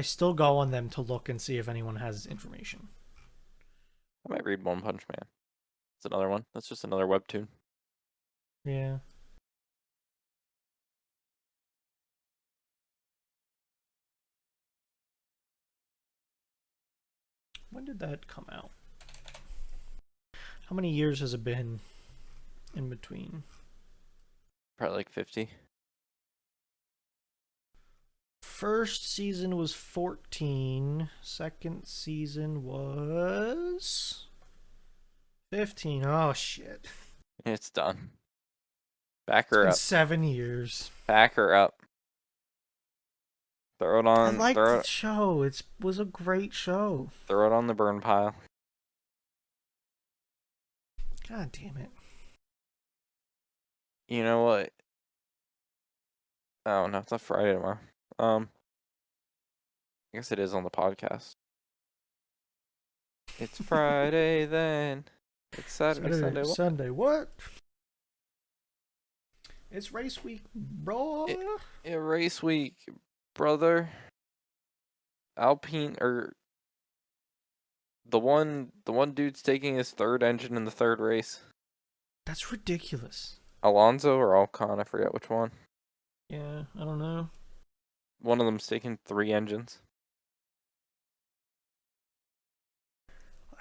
still go on them to look and see if anyone has information. I might read One Punch Man. It's another one. That's just another webtoon. Yeah. When did that come out? How many years has it been in between? Probably like 50. First season was 14. Second season was 15. Oh shit. It's done. Back It's her been up. 7 years. Back her up. Throw it I on. liked the show. It was a great show. Throw it on the burn pile. God damn it. You know what? Oh no, it's not Friday tomorrow. Um, I guess it is on the podcast. It's Friday then. It's Saturday, Saturday, Sunday. What? Sunday. What? It's race week, bro. Race week, brother. Alpine or the one dude's taking his third engine in the third race. That's ridiculous. Alonso or Alcon, I forget which one. Yeah, I don't know. One of them's taking 3 engines.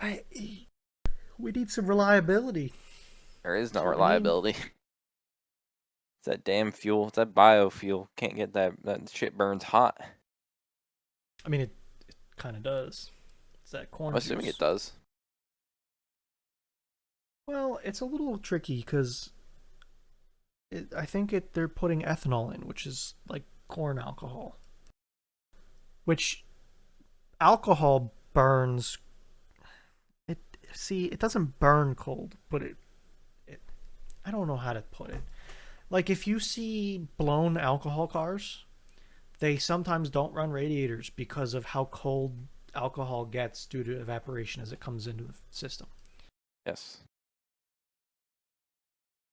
I we need some reliability. There is That's no what we need. reliability. It's that damn fuel. It's that biofuel. Can't get that. That shit burns hot. I mean, it kind of does. It's that I'm corn assuming it juice. does. Well, it's a little tricky because I think they're putting ethanol in, which is like corn alcohol. Which alcohol burns. It it doesn't burn cold, but it I don't know how to put it. Like if you see blown alcohol cars, they sometimes don't run radiators because of how cold alcohol gets due to evaporation as it comes into the system. Yes.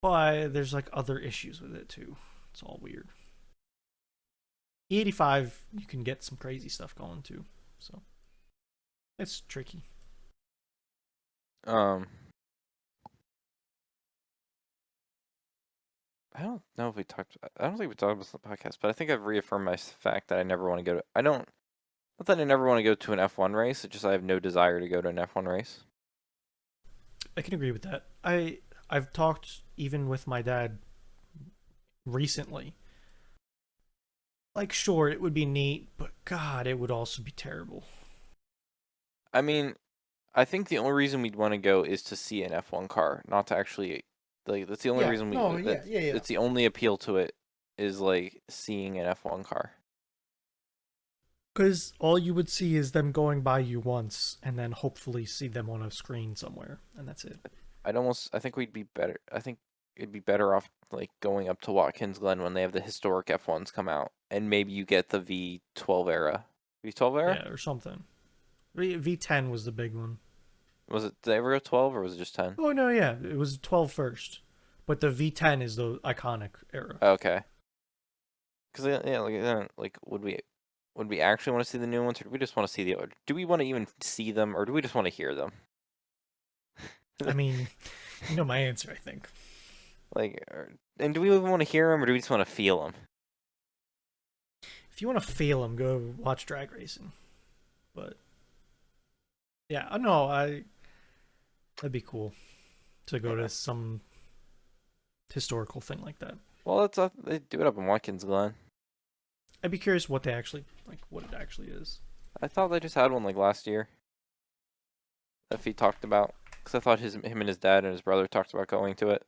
But there's like other issues with it too. It's all weird. E85, you can get some crazy stuff going too. So it's tricky. Um. I don't know if we talked. I don't think we talked about this on the podcast, but I think I've reaffirmed my fact that I never want to go to. I don't. Not that I never want to go to an F1 race. It's just I have no desire to go to an F1 race. I can agree with that. I've talked even with my dad recently. Like sure, it would be neat, but god, it would also be terrible. I mean, I think the only reason we'd want to go is to see an F1 car, not to actually like. That's the only Yeah, reason we. no, yeah, yeah, yeah. It's the only appeal to it is like seeing an F1 car. Because all you would see is them going by you once, and then hopefully see them on a screen somewhere, and that's it. I'd almost. I think we'd be better. I think it'd be better off like going up to Watkins Glen when they have the historic F1s come out, and maybe you get the V12 era. V12 era? Yeah, or something. V10 was the big one. Was it? Did they ever go 12 or was it just 10? Oh no, yeah, it was 12 first, but the V10 is the iconic era. Okay. Because yeah, like would we actually want to see the new ones, or do we just want to see the? Do we want to even see them, or do we just want to hear them? I mean, you know my answer, I think. Like, and do we even want to hear them, or do we just want to feel them? If you want to feel them, go watch drag racing. But yeah, I know that'd be cool to go Yeah. to some historical thing like that. Well, they do it up in Watkins Glen. I'd be curious what they actually like, what it actually is. I thought they just had one like last year. That he talked about. Because I thought him and his dad and his brother talked about going to it.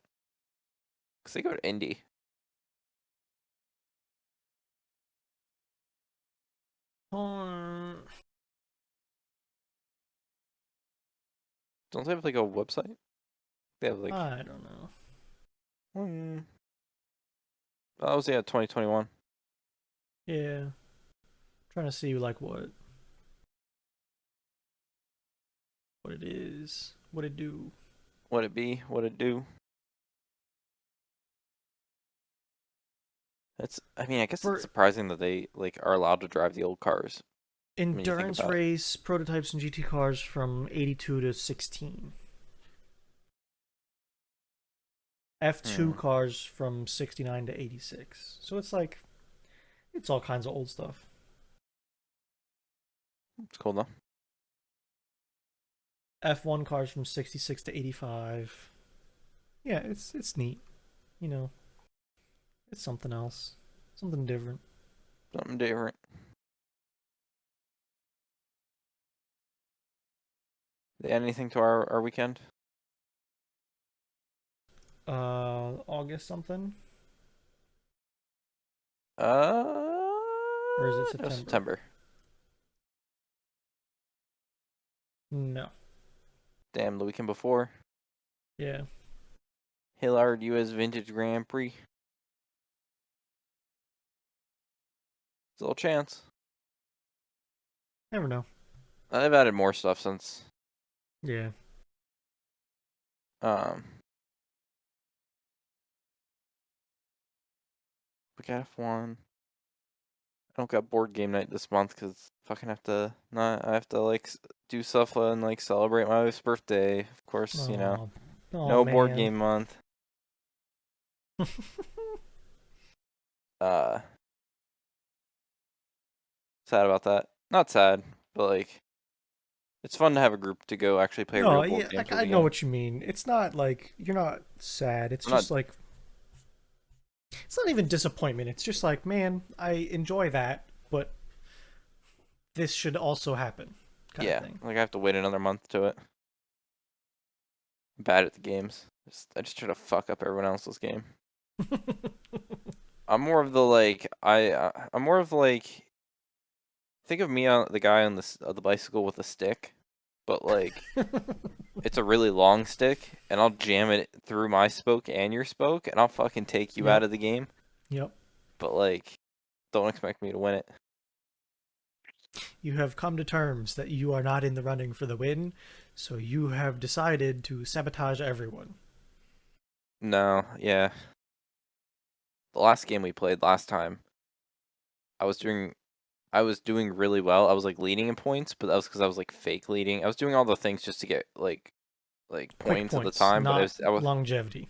Because they go to Indy. Um, Don't they have like a website? They have like. I don't know. Hmm. That was 2021. Yeah, trying to see like what it is, what it do. What it be? What it do? It's. I mean, I guess it's For surprising that they like are allowed to drive the old cars. When you think endurance about it. race prototypes and GT cars from 82 to 16. F2 Hmm. cars from 69 to 86. So it's like it's all kinds of old stuff. It's cool though. F1 cars from 66 to 85. Yeah, it's neat. You know, it's something else. Something different. Something different. They add anything to our weekend? August something? Or is it No, September? September. No. Damn, the weekend before. Yeah. Hillard US Vintage Grand Prix. Still a chance. Never know. They've added more stuff since Yeah. um we got F1. I don't got board game night this month because fucking have to not I have to like do stuff and like celebrate my wife's birthday. Of course, Oh. Oh no board man. game month. Uh, Sad about that. Not sad, but like it's fun to have a group to go actually play No, real board yeah, games like with I know again. what you mean. It's not like you're not sad. It's I'm not. just like it's not even disappointment. It's just like, man, I enjoy that, but this should also happen, kind of Yeah, thing. like I have to wait another month to it. I'm bad at the games. I just try to fuck up everyone else's game. I'm more of the like I'm more of like think of me on the guy on the bicycle with a stick, but like it's a really long stick, and I'll jam it through my spoke and your spoke, and I'll fucking take you out Yep. of the game. Yep. But like, don't expect me to win it. You have come to terms that you are not in the running for the win, so you have decided to sabotage everyone. No, yeah. The last game we played last time, I was doing I was doing really well. I was like leading in points, but that was because I was like fake leading. I was doing all the things just to get like Quick points at the points, time, but not longevity.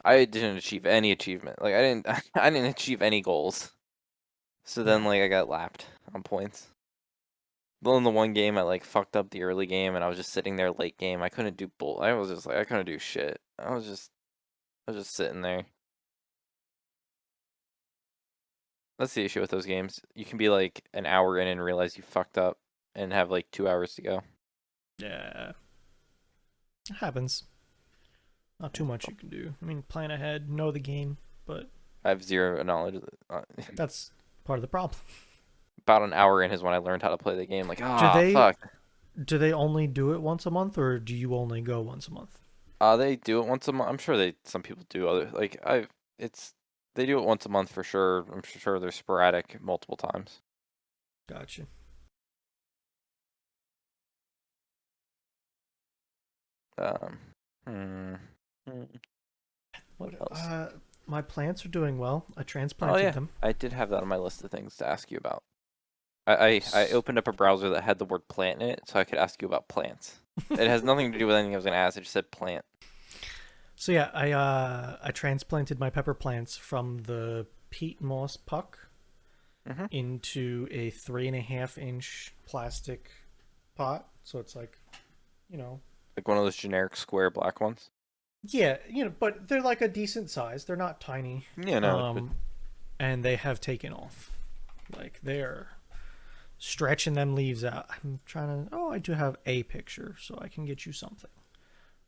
I didn't achieve any achievement. Like I didn't I didn't achieve any goals. So then Yeah. like I got lapped on points. Well, in the one game I like fucked up the early game and I was just sitting there late game. I couldn't do bull. I was just like I couldn't do shit. I was just sitting there. That's the issue with those games. You can be like an hour in and realize you fucked up and have like 2 hours to go. Yeah. It happens. Not too much you can do. I mean, plan ahead, know the game, but I have zero knowledge. that's part of the problem. About an hour in is when I learned how to play the game. Like, Do ah, they fuck. do they only do it once a month, or do you only go once a month? They do it once a month. I'm sure some people do other like it's they do it once a month for sure. I'm sure they're sporadic multiple times. Gotcha. Um, hmm, hmm, what What? else? My plants are doing well. I Oh transplanted yeah, them. I did have that on my list of things to ask you about. I opened up a browser that had the word plant in it, so I could ask you about plants. It has nothing to do with anything I was gonna ask. It just said plant. So yeah, I transplanted my pepper plants from the peat moss puck Hmm. into a 3.5 inch plastic pot. So it's like, you know, Like one of those generic square black ones. yeah, but they're like a decent size. They're not tiny. Yeah, no, it's good. Um, and they have taken off. Like they're stretching them leaves out. I'm trying to. Oh, I do have a picture, so I can get you something.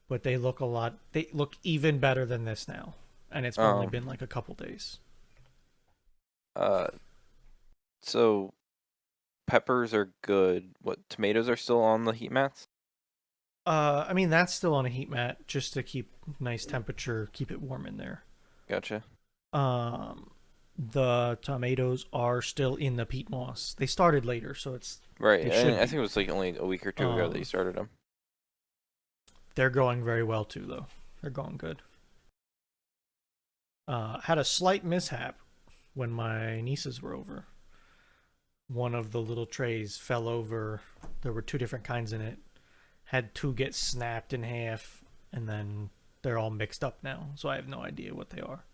But they look a lot. They look even better than this now, and it's only Um. been like a couple days. Uh. So peppers are good. What tomatoes are still on the heat mats? I mean that's still on a heat mat just to keep nice temperature, keep it warm in there. Gotcha. Um, the tomatoes are still in the peat moss. They started later, so Right. they And should I think be. it was like only a week or two ago that you Um, started them. they're going very well too, though. They're going good. Had a slight mishap when my nieces were over. One of the little trays fell over. There were two different kinds in it. Had two get snapped in half, and then they're all mixed up now. So I have no idea what they are.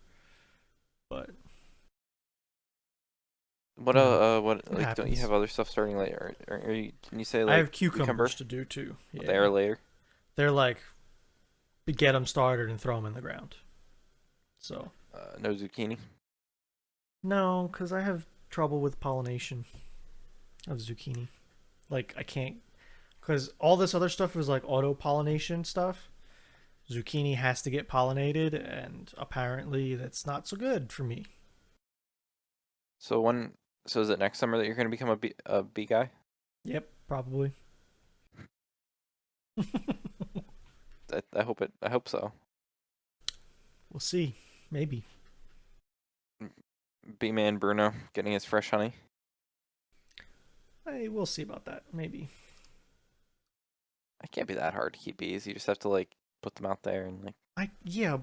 But What you know, what it like don't you happens. have other stuff starting later? Are you, can you say I like have cucumbers cucumber? to do too. They are Yeah, later. they're like get them started and throw them in the ground. So No zucchini. no, because I have trouble with pollination of zucchini. Like I can't, because all this other stuff is like auto pollination stuff. Zucchini has to get pollinated, and apparently that's not so good for me. So when so is it next summer that you're gonna become a bee guy? Yep, probably. I hope it. I hope so. We'll see. Maybe. Bee man Bruno getting his fresh honey. Hey, we'll see about that. Maybe. It can't be that hard to keep bees. You just have to like put them out there and like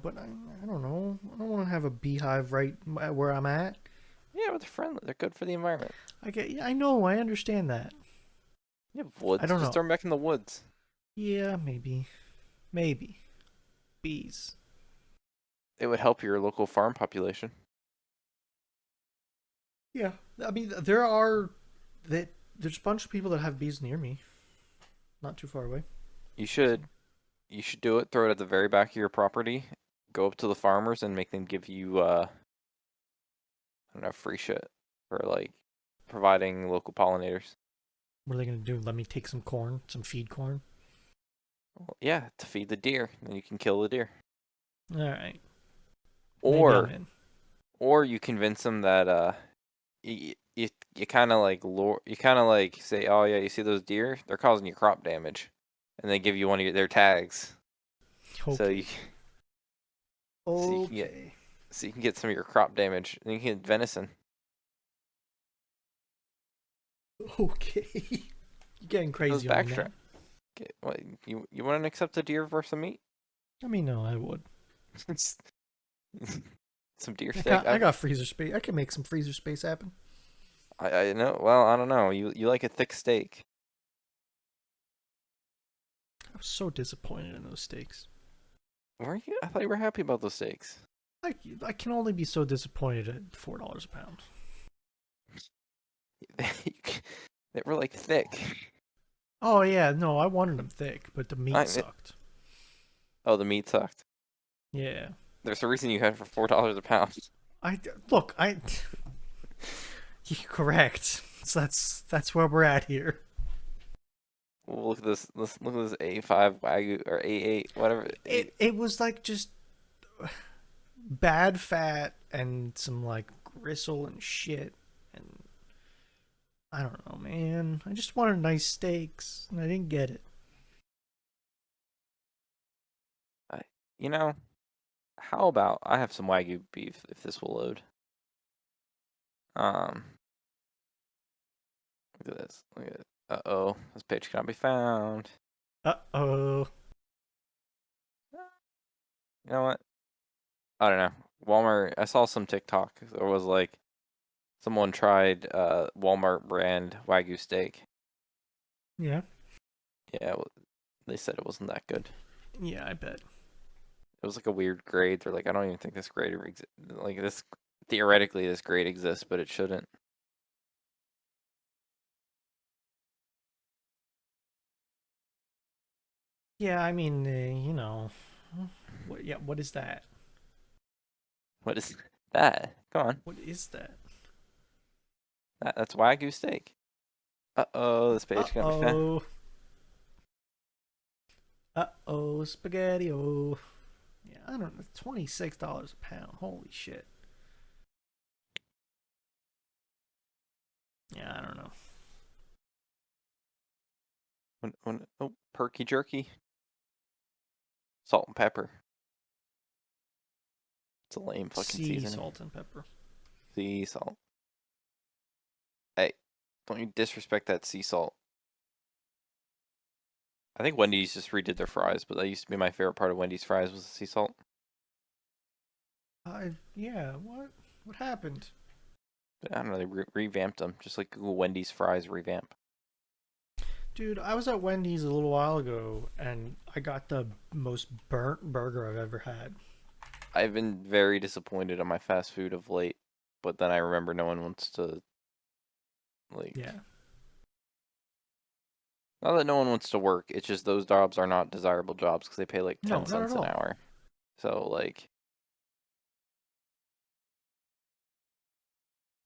But I don't know. I don't want to have a beehive right where I'm at. yeah, but they're friendly. They're good for the environment. Yeah, I know. I understand that. You have I woods. don't Just know. throw them back in the woods. Yeah, maybe. Maybe. Bees. It would help your local farm population. Yeah. I mean, there are that there's a bunch of people that have bees near me, not too far away. You So should you should do it. Throw it at the very back of your property. Go up to the farmers and make them give you I don't know, free shit for like providing local pollinators. what are they gonna do? Let me take some corn, some feed corn. Well, yeah, to feed the deer, then you can kill the deer. All right. Maybe I'm Or in. or you convince them that you kind of like you kind of like say, oh yeah, you see those deer? They're causing you crop damage, and they give you one of their tags, so you Okay. so you can get Okay. so you can get some of your crop damage, and you can get venison. Okay. You're getting Those crazy on me backstrap. now. Get, what you want to accept a deer versus some meat? I mean, no, I would. Some deer I steak. got, I got freezer space. I can make some freezer space happen. I know. Well, I don't know. You like a thick steak. I was so disappointed in those steaks. Were you? I thought you were happy about those steaks. I, I can only be so disappointed at $4 a pound. They were like thick. Oh yeah, no, I wanted them thick, but the meat I, sucked. oh, the meat sucked. Yeah. There's a reason you had it for $4 a pound. I look, I you're correct. So that's where we're at here. Well, look at this. Look at this A5 Wagyu or A8, whatever. It was like just bad fat and some like gristle and shit, and I don't know, man. I just wanted nice steaks and I didn't get it. I, you know, how about I have some Wagyu beef if this will load. Um, look at this. Look at it. Uh-oh, this page cannot be found. Uh-oh. You know what? I don't know. Walmart. I saw some TikTok. There was like someone tried Walmart brand Wagyu steak. Yeah. Yeah, they said it wasn't that good. Yeah, I bet. It was like a weird grade. They're like, I don't even think this grade like this. Theoretically, this grade exists, but it shouldn't. Yeah, I mean, what is that? What is that? Come on. What is that? That's Wagyu steak. Uh-oh, this Uh page got me fat. oh. Uh oh, spaghetti. Oh. Yeah, I don't know. $26 a pound. Holy shit. Yeah, I don't know. Oh, perky jerky. Salt and pepper. It's a lame fucking Sea seasoning. salt and pepper. Sea salt. Hey, don't you disrespect that sea salt. I think Wendy's just redid their fries, but that used to be my favorite part of Wendy's fries was the sea salt. Yeah. What? What happened? But I don't know, they revamped them, just like Google Wendy's fries revamp. Dude, I was at Wendy's a little while ago and I got the most burnt burger I've ever had. I've been very disappointed on my fast food of late, but then I remember no one wants to, like, Yeah. not that no one wants to work, it's just those jobs are not desirable jobs because they pay like No, 10 not at cents an all. hour. So, like,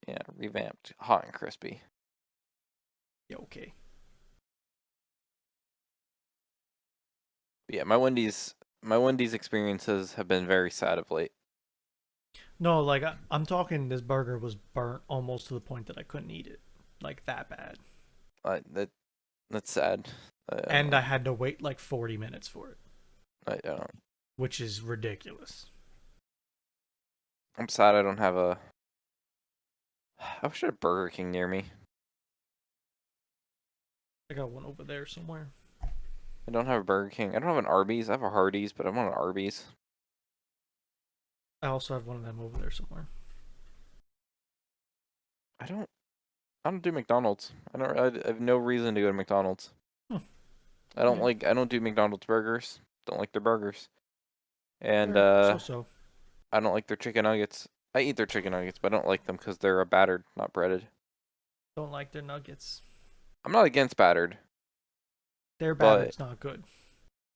yeah, revamped, hot and crispy. Yeah, okay. But yeah, my Wendy's experiences have been very sad of late. No, like I'm talking. This burger was burnt almost to the point that I couldn't eat it, like that bad. That's sad. I don't And I know. had to wait like 40 minutes for it, I don't. which is ridiculous. I'm sad I don't have a. I wish I had a Burger King near me. I got one over there somewhere. I don't have a Burger King. I don't have an Arby's. I have a Hardee's, but I want an Arby's. I also have one of them over there somewhere. I don't. I don't do McDonald's. I don't. I have no reason to go to McDonald's. Hmm. I don't Yeah, like. I don't do McDonald's burgers. Don't like their burgers. And they're so-so. I don't like their chicken nuggets. I eat their chicken nuggets, but I don't like them because they're battered, not breaded. Don't like their nuggets. I'm not against battered, Their but batter's not good.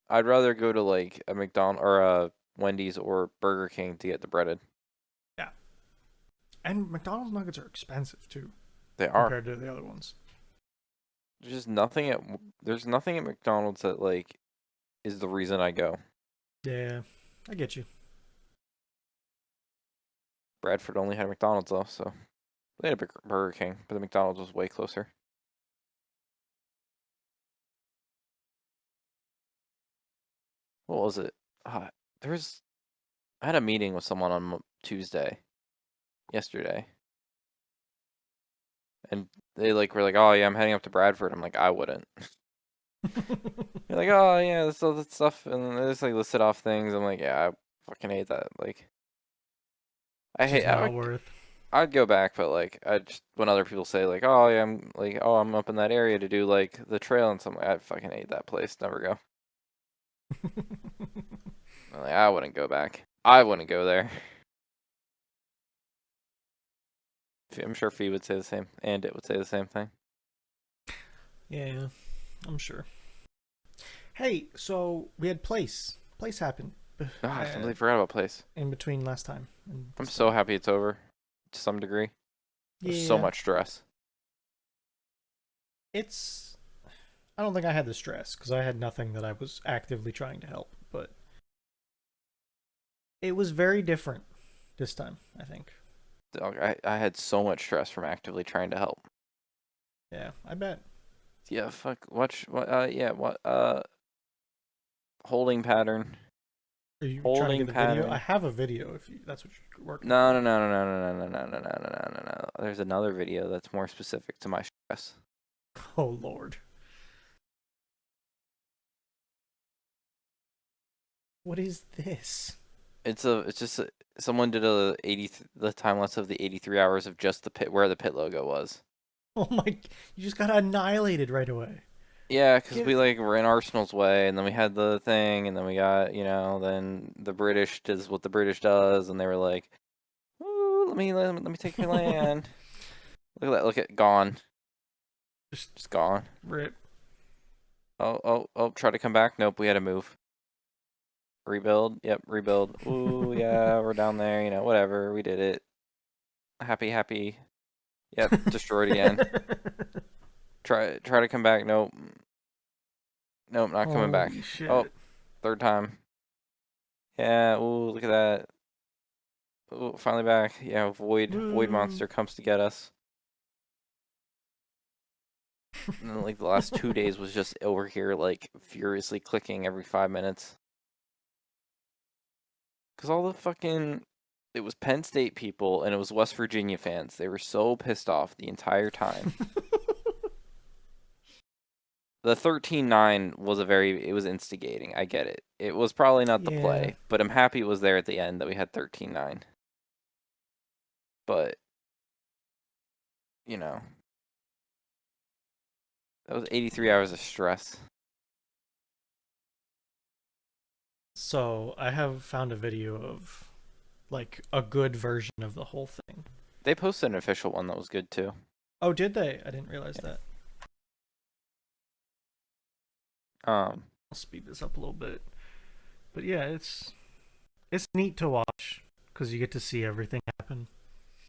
I'd rather go to like a McDonald or a Wendy's or Burger King to get the breaded. Yeah, and McDonald's nuggets are expensive too They are. compared to the other ones. There's just nothing at there's nothing at McDonald's that like is the reason I go. Yeah, I get you. Bradford only had McDonald's though, so they had a Burger King, but the McDonald's was way closer. What was it? There was I had a meeting with someone on Tuesday, yesterday, and they like were like, "Oh yeah, I'm heading up to Bradford." I'm like, "I wouldn't." You're like, "Oh yeah, this all that stuff," and they just like listed off things. I'm like, "Yeah, I fucking hate that." Like, I It's just hate. not worth. I'd go back, but like I just when other people say like, "Oh yeah, I'm like, oh I'm up in that area to do like the trail and something," I fucking hate that place. Never go. I'm like, I wouldn't go back. I wouldn't go there. I'm sure Fee would say the same, and it would say the same thing. Yeah, I'm sure. Hey, so we had place. Place happened Oh, I completely forgot about place. in between last time and I'm this so time. happy it's over, to some degree. There's so Yeah, much stress. it's. I don't think I had the stress because I had nothing that I was actively trying to help, but it was very different this time, I think. Dog, I had so much stress from actively trying to help. Yeah, I bet. Yeah, fuck. Watch. What? Yeah. What? Holding pattern. Are you trying to Holding get the video? I pattern. have a video if you, that's what you're working No, no, for. no, no, no, no, no, no, no, no, no, no, no, no. There's another video that's more specific to my stress. Oh, Lord. What is this? It's just someone did the time lapse of the 83 hours of just the pit where the pit logo was. Oh my. You just got annihilated right away. Yeah, because we Get. like were in Arsenal's way, and then we had the thing, and then we got then the British does what the British does, and they were like, "Ooh, let me take your land." Look at that! Look at gone, just just gone. rip. Oh, oh, oh! Try to come back. Nope, we had to move. Rebuild. Yep, rebuild. Ooh, yeah, we're down there. Whatever. We did it. Happy, happy. Yep, destroyed again. Try to come back. Nope. Nope, not coming back. Holy Oh, shit. third time. Yeah, ooh, look at that. Ooh, finally back. Yeah, Void Woo. monster comes to get us. And then like the last 2 days was just over here like furiously clicking every 5 minutes. Cause all the fucking it was Penn State people and it was West Virginia fans. They were so pissed off the entire time. The 13-9 was it was instigating. I get it. It was probably not the Yeah. play, but I'm happy it was there at the end that we had 13-9. But, you know, that was 83 Yeah. hours of stress. So I have found a video of like a good version of the whole thing. They posted an official one that was good too. Oh, did they? I didn't realize Yeah. that. Um, I'll speed this up a little bit. But yeah, it's neat to watch because you get to see everything happen.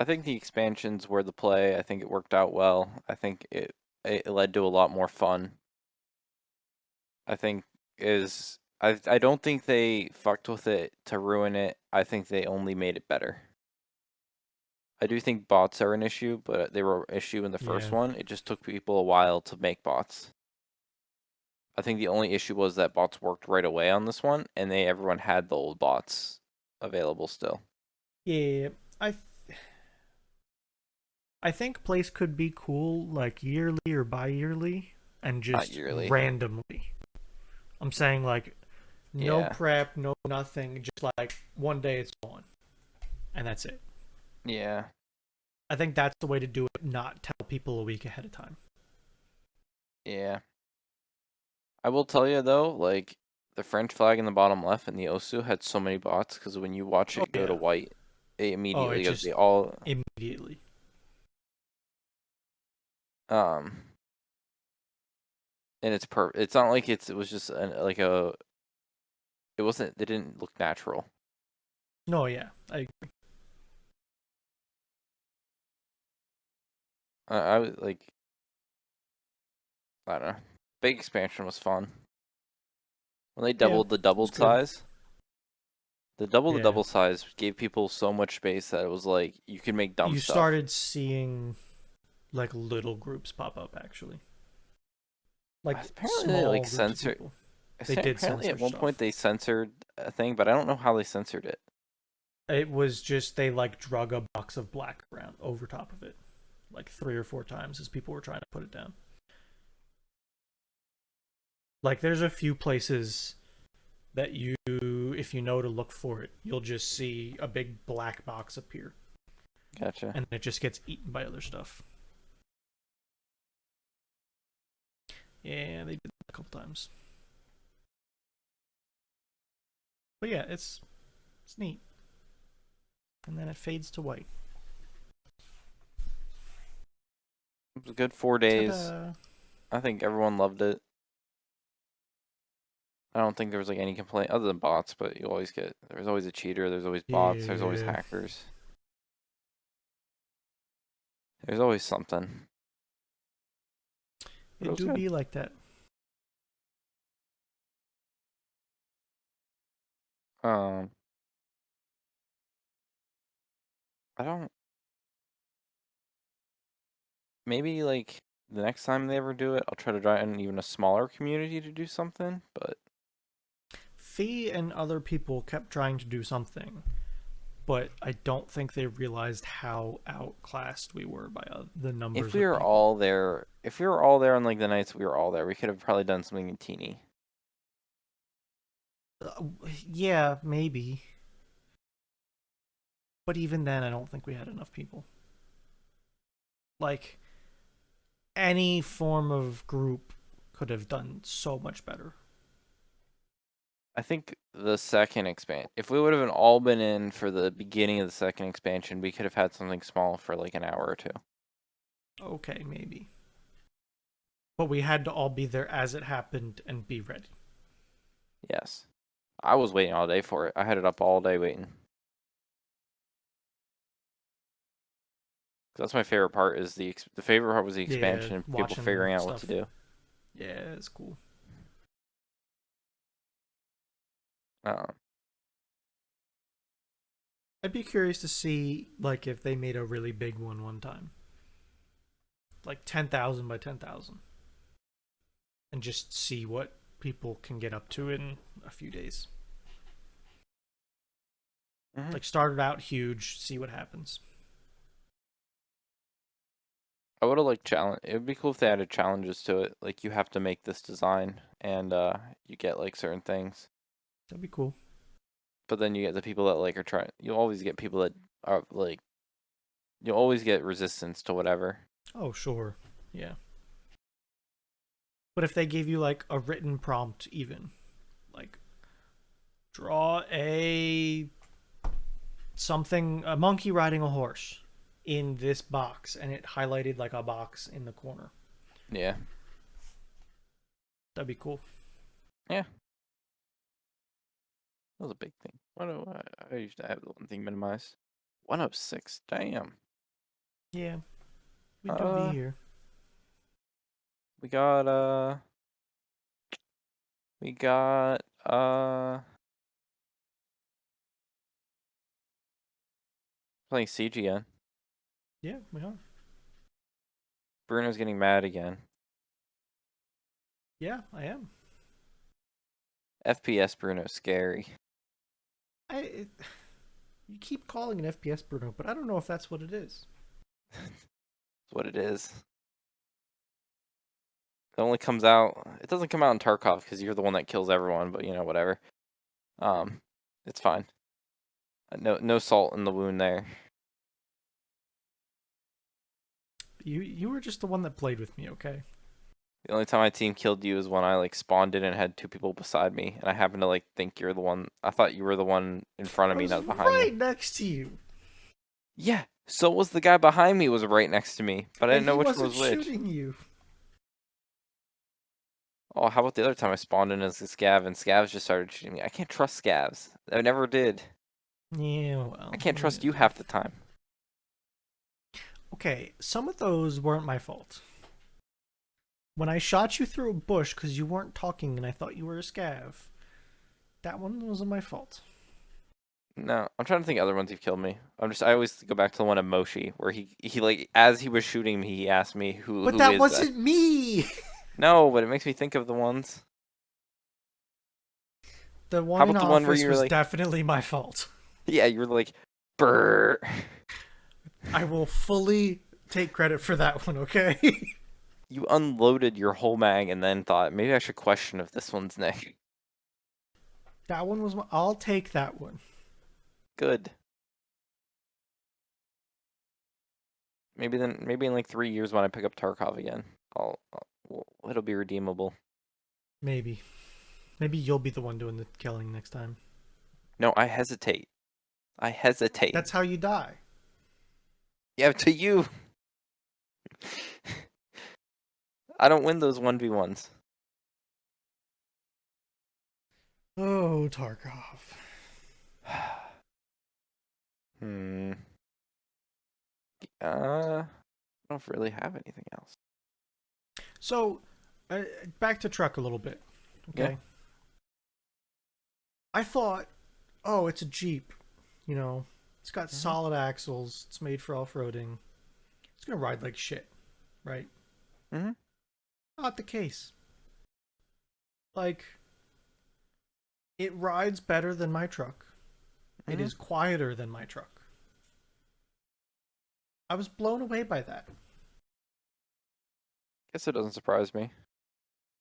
I think the expansions were the play. I think it worked out well. I think it led to a lot more fun. I think is I don't think they fucked with it to ruin it. I think they only made it better. I do think bots are an issue, but they were an issue in the first Yeah. one. It just took people a while to make bots. I think the only issue was that bots worked right away on this one, and everyone had the old bots available still. Yeah. I I think place could be cool like yearly or bi-yearly and Not just yearly. randomly. I'm saying like no Yeah. prep, no nothing, just like one day it's on and that's it. Yeah. I think that's the way to do it, not tell people a week ahead of time. Yeah. I will tell you though, like the French flag in the bottom left and the Osu had so many bots because when you watch Oh it go to yeah. white, it Oh, it immediately goes. just They all immediately. um, and it's not like it was just like a. It wasn't. They didn't look natural. No, yeah. I was like, I don't know. Big expansion was fun when they Yeah, doubled the it was doubled good. size. The Yeah. double size gave people so much space that it was like you could make dumb You stuff. started seeing like little groups pop up actually. Like Apparently they like small groups of censored. people. They did Apparently censor at one point stuff. they censored a thing, but I don't know how they censored it. It was just they like drug a box of black around over top of it like 3 or 4 times as people were trying to put it down. Like there's a few places that you if you know to look for it, you'll just see a big black box appear Gotcha. and it just gets eaten by other stuff. Yeah, they did that a couple times. But yeah, it's neat. And then it fades to white. It was a good 4 days. Ta-da! I think everyone loved it. I don't think there was like any complaint other than bots, but there's always a cheater, there's always bots, there's always Yeah, hackers. There's always something. But it it was do good. be like that. Um I don't maybe like the next time they ever do it, I'll try to draw in even a smaller community to do something, but Fee and other people kept trying to do something, but I don't think they realized how outclassed we were by the numbers of people. if we were all there on like the nights we were all there, we could have probably done something in teeny. Uh, yeah, maybe. But even then, I don't think we had enough people. Like, any form of group could have done so much better. I think the second if we would have all been in for the beginning of the second expansion, we could have had something small for like an hour or two. Okay, maybe. But we had to all be there as it happened and be ready. Yes. I was waiting all day for it. I had it up all day waiting. That's my favorite part. Is the favorite part was the Yeah, expansion and people watching figuring out what to stuff. do. Yeah, it's cool. Uh, I'd be curious to see like if they made a really big one time, like 10,000 by 10,000, and just see what people can get up to in a few days. mhm. Like start it out huge, see what happens. I would have liked challenge. It would be cool if they added challenges to it. Like you have to make this design, and you get like certain things. That'd be cool. But then you get the people that like are trying. You always get people that are like. You always get resistance to whatever. Oh, sure. Yeah. But if they gave you like a written prompt, even like draw a monkey riding a horse in this box, and it highlighted like a box in the corner, Yeah. that'd be cool. Yeah. That was a big thing. What do I used to have the one thing minimized. 106. Damn. Yeah, we do be Uh, here. we got we got playing Siege again. Yeah, we are. Bruno's getting mad again. Yeah, I am. FPS Bruno's scary. I it, you keep calling it FPS Bruno, but I don't know if that's what it is. That's what it is. It only comes out. It doesn't come out in Tarkov because you're the one that kills everyone. But you know, whatever. Um, it's fine. No salt in the wound there. You were just the one that played with me, okay? The only time my team killed you is when I like spawned in and had two people beside me, and I happened to like think you're the one. I thought you were the one in front I of me, was not behind me. right next to you, Yeah, so was the guy behind me was right next to me, but I and didn't know he which one wasn't was which. shooting you. Oh, how about the other time I spawned in as a scav and scavs just started shooting me? I can't trust scavs. I never did. Yeah, I well, can't trust you half the time. okay. Some of those weren't my fault. When I shot you through a bush because you weren't talking and I thought you were a scav, that one wasn't my fault. No, I'm trying to think of other ones you've killed me. I always go back to the one of Moshi where he like as he was shooting me, he asked me But who that is that? wasn't me! No, but it makes me think of the ones. The How one in about the one where office you were was like, definitely my fault. yeah, you were like, brr. I will fully take credit for that one, okay? You unloaded your whole mag and then thought maybe I should question if this one's Nick. That one was my. I'll take that one. Good. Maybe in like 3 years when I pick up Tarkov again, it'll be redeemable. Maybe. Maybe you'll be the one doing the killing next time. No, I hesitate. I hesitate. That's how you die. Yeah, to you. I don't win those 1v1s. Oh, Tarkov. Hmm. I don't really have anything else. So, back to truck a little bit, Yeah. okay? I thought, oh, it's a Jeep. You know, it's got Mhm. solid axles. It's made for off-roading. It's gonna ride like shit, right? Mhm. Not the case. Like, it rides better than my truck. It Mhm. is quieter than my truck. I was blown away by that. Guess it doesn't surprise me.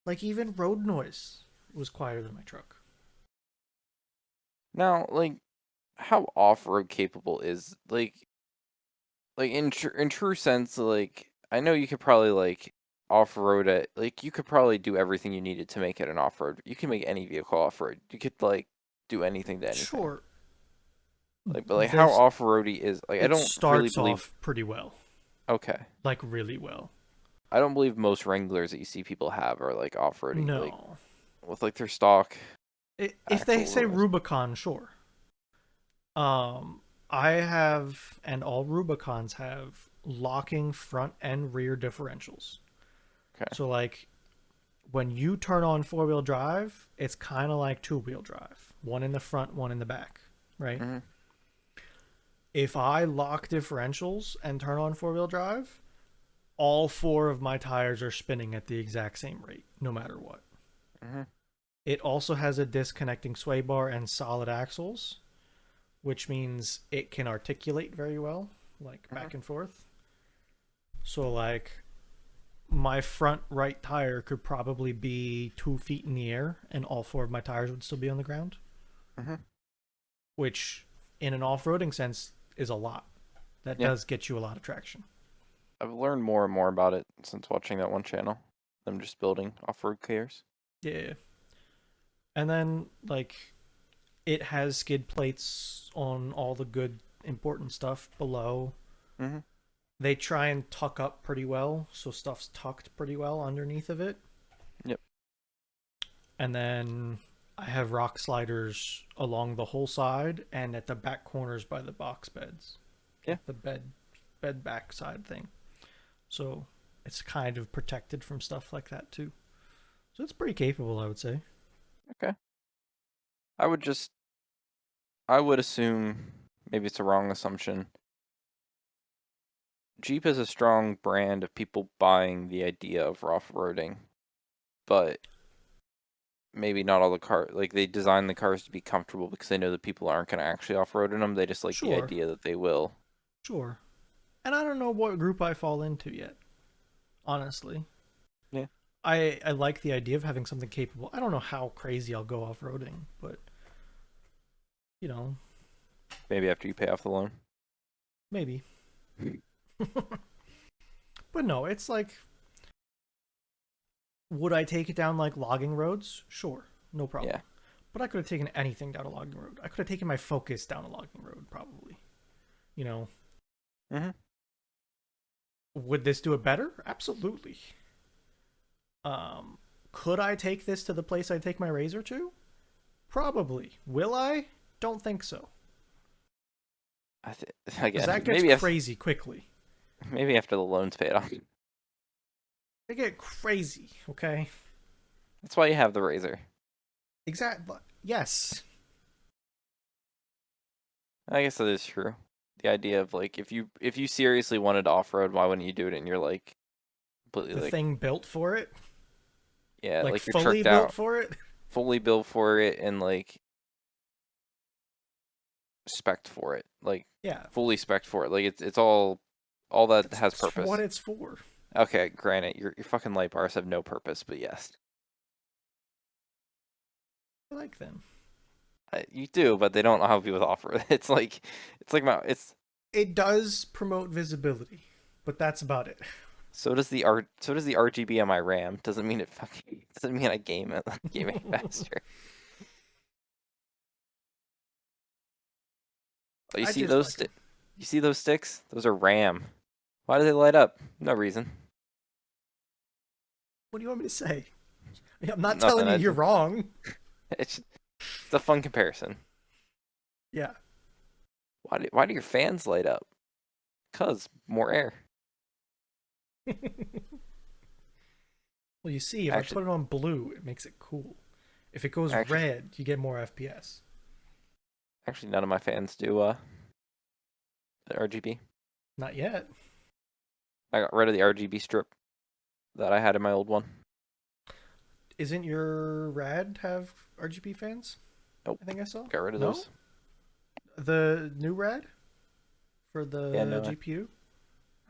Like, even road noise was quieter than my truck. Now, like, how off-road capable is like in true sense, like I know you could probably like off-road it. Like you could probably do everything you needed to make it an off-road. You can make any vehicle off-road. You could like do anything to anything. Sure, Like, but like how this off-roady is like I it don't really starts believe. off pretty well. Okay, Like, really well. I don't believe most Wranglers that you see people have are like off-roady, like No. with like their stock If they axles say or whatever. Rubicon, sure. I have, and all Rubicons have locking front and rear differentials. Okay. So like when you turn on four-wheel drive, it's kind of like two-wheel drive. One in the front, one in the back, right? Mm-hmm. If I lock differentials and turn on four-wheel drive, all four of my tires are spinning at the exact same rate, no matter what. Mm-hmm. It also has a disconnecting sway bar and solid axles, which means it can articulate very well, like Mm-hmm. back and forth. So, like, my front right tire could probably be 2 feet in the air, and all four of my tires would still be on the ground, Mm-hmm. which, in an off roading sense, is a lot. That Yeah. does get you a lot of traction. I've learned more and more about it since watching that one channel. Them just building off-road cars. Yeah. And then, like, it has skid plates on all the good, important stuff below. Mm-hmm. They try and tuck up pretty well, so stuff's tucked pretty well underneath of it. Yep. And then I have rock sliders along the whole side and at the back corners by the box beds, Yeah. like the bed back side thing. So it's kind of protected from stuff like that too. So it's pretty capable, I would say. Okay. I would just, I would assume, maybe it's a wrong assumption. Jeep is a strong brand of people buying the idea of off-roading, but maybe not all the car like they design the cars to be comfortable because they know that people aren't going to actually off-road in them. They just like the Sure, idea that they will. sure. And I don't know what group I fall into yet, honestly. Yeah. I like the idea of having something capable. I don't know how crazy I'll go off roading, but you know, Maybe after you pay off the loan. maybe. But no, it's like, would I take it down like logging roads? Sure, no problem. Yeah. But I could have taken anything down a logging road. I could have taken my Focus down a logging road, probably. You know, Mm-hmm. would this do it better? Absolutely. Could I take this to the place I take my Razor to? Probably. Will I? Don't think so. Because Again, that gets crazy quickly. maybe after the loan's paid off. They get crazy, okay? That's why you have the Razor. Exactly. Yes. I guess that is true. The idea of like if you seriously wanted to off-road, why wouldn't you do it? And you're like completely The like thing built for it. yeah, Like like you're fully tricked built out, for it. fully built for it, and like spec'd for it, like Yeah. fully spec'd for it. Like it's all that has That's what purpose. it's for. Okay, granted, your fucking light bars have no purpose, but yes, I like them. you do, but they don't allow people to offer. It's It does promote visibility, but that's about it. so does the RGB on my RAM. Doesn't mean I game it game it faster. Oh, I just like them. you see those sticks? Those are RAM. Why do they light up? No reason. What do you want me to say? I'm not Nothing. telling you you're wrong. It's a fun comparison. Yeah. Why do your fans light up? Cause more air. Well, you see, if I Actually, put it on blue, it makes it cool. If it goes actually, red, you get more FPS. actually, none of my fans do RGB. Not yet. I got rid of the RGB strip that I had in my old one. Isn't your rad have RGB fans? Nope, I think I saw. got rid of No? those. The new rad for Yeah, the no. GPU?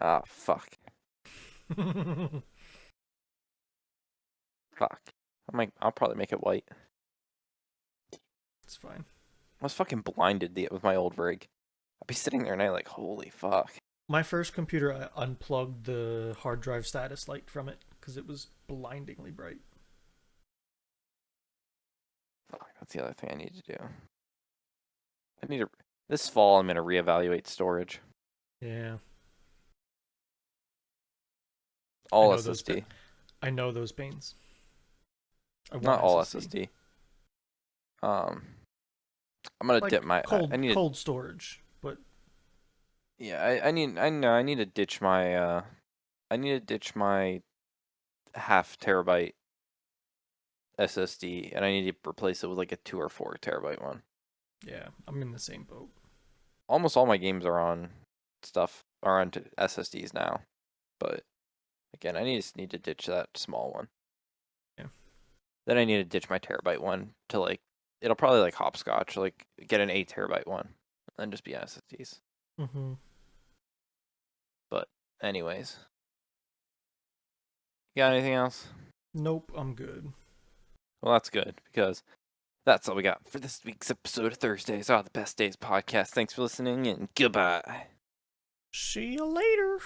Ah, fuck, fuck. I'll probably make it white. It's fine. I was fucking blinded with my old rig. I'd be sitting there and I like, holy fuck. My first computer, I unplugged the hard drive status light from it because it was blindingly bright. Fuck, that's the other thing I need to do. This fall. I'm gonna reevaluate storage. Yeah, I All know those. SSD, I know those pains. I not want all SSD. SSD. Um, I'm gonna Like dip my. I need to cold storage, but Yeah, I know I need to ditch my half terabyte SSD, and I need to replace it with like a 2 or 4 terabyte one. Yeah, I'm in the same boat. Almost all my games are on SSDs now, but again, just need to ditch that small one. Yeah. Then I need to ditch my terabyte one to like it'll probably like hopscotch, like get an 8 terabyte one, and then just be SSDs. Mm-hmm. But anyways, you got anything else? Nope, I'm good. Well, that's good because that's all we got for this week's episode of Thursdays Are the Best Days podcast. Thanks for listening and goodbye. See you later.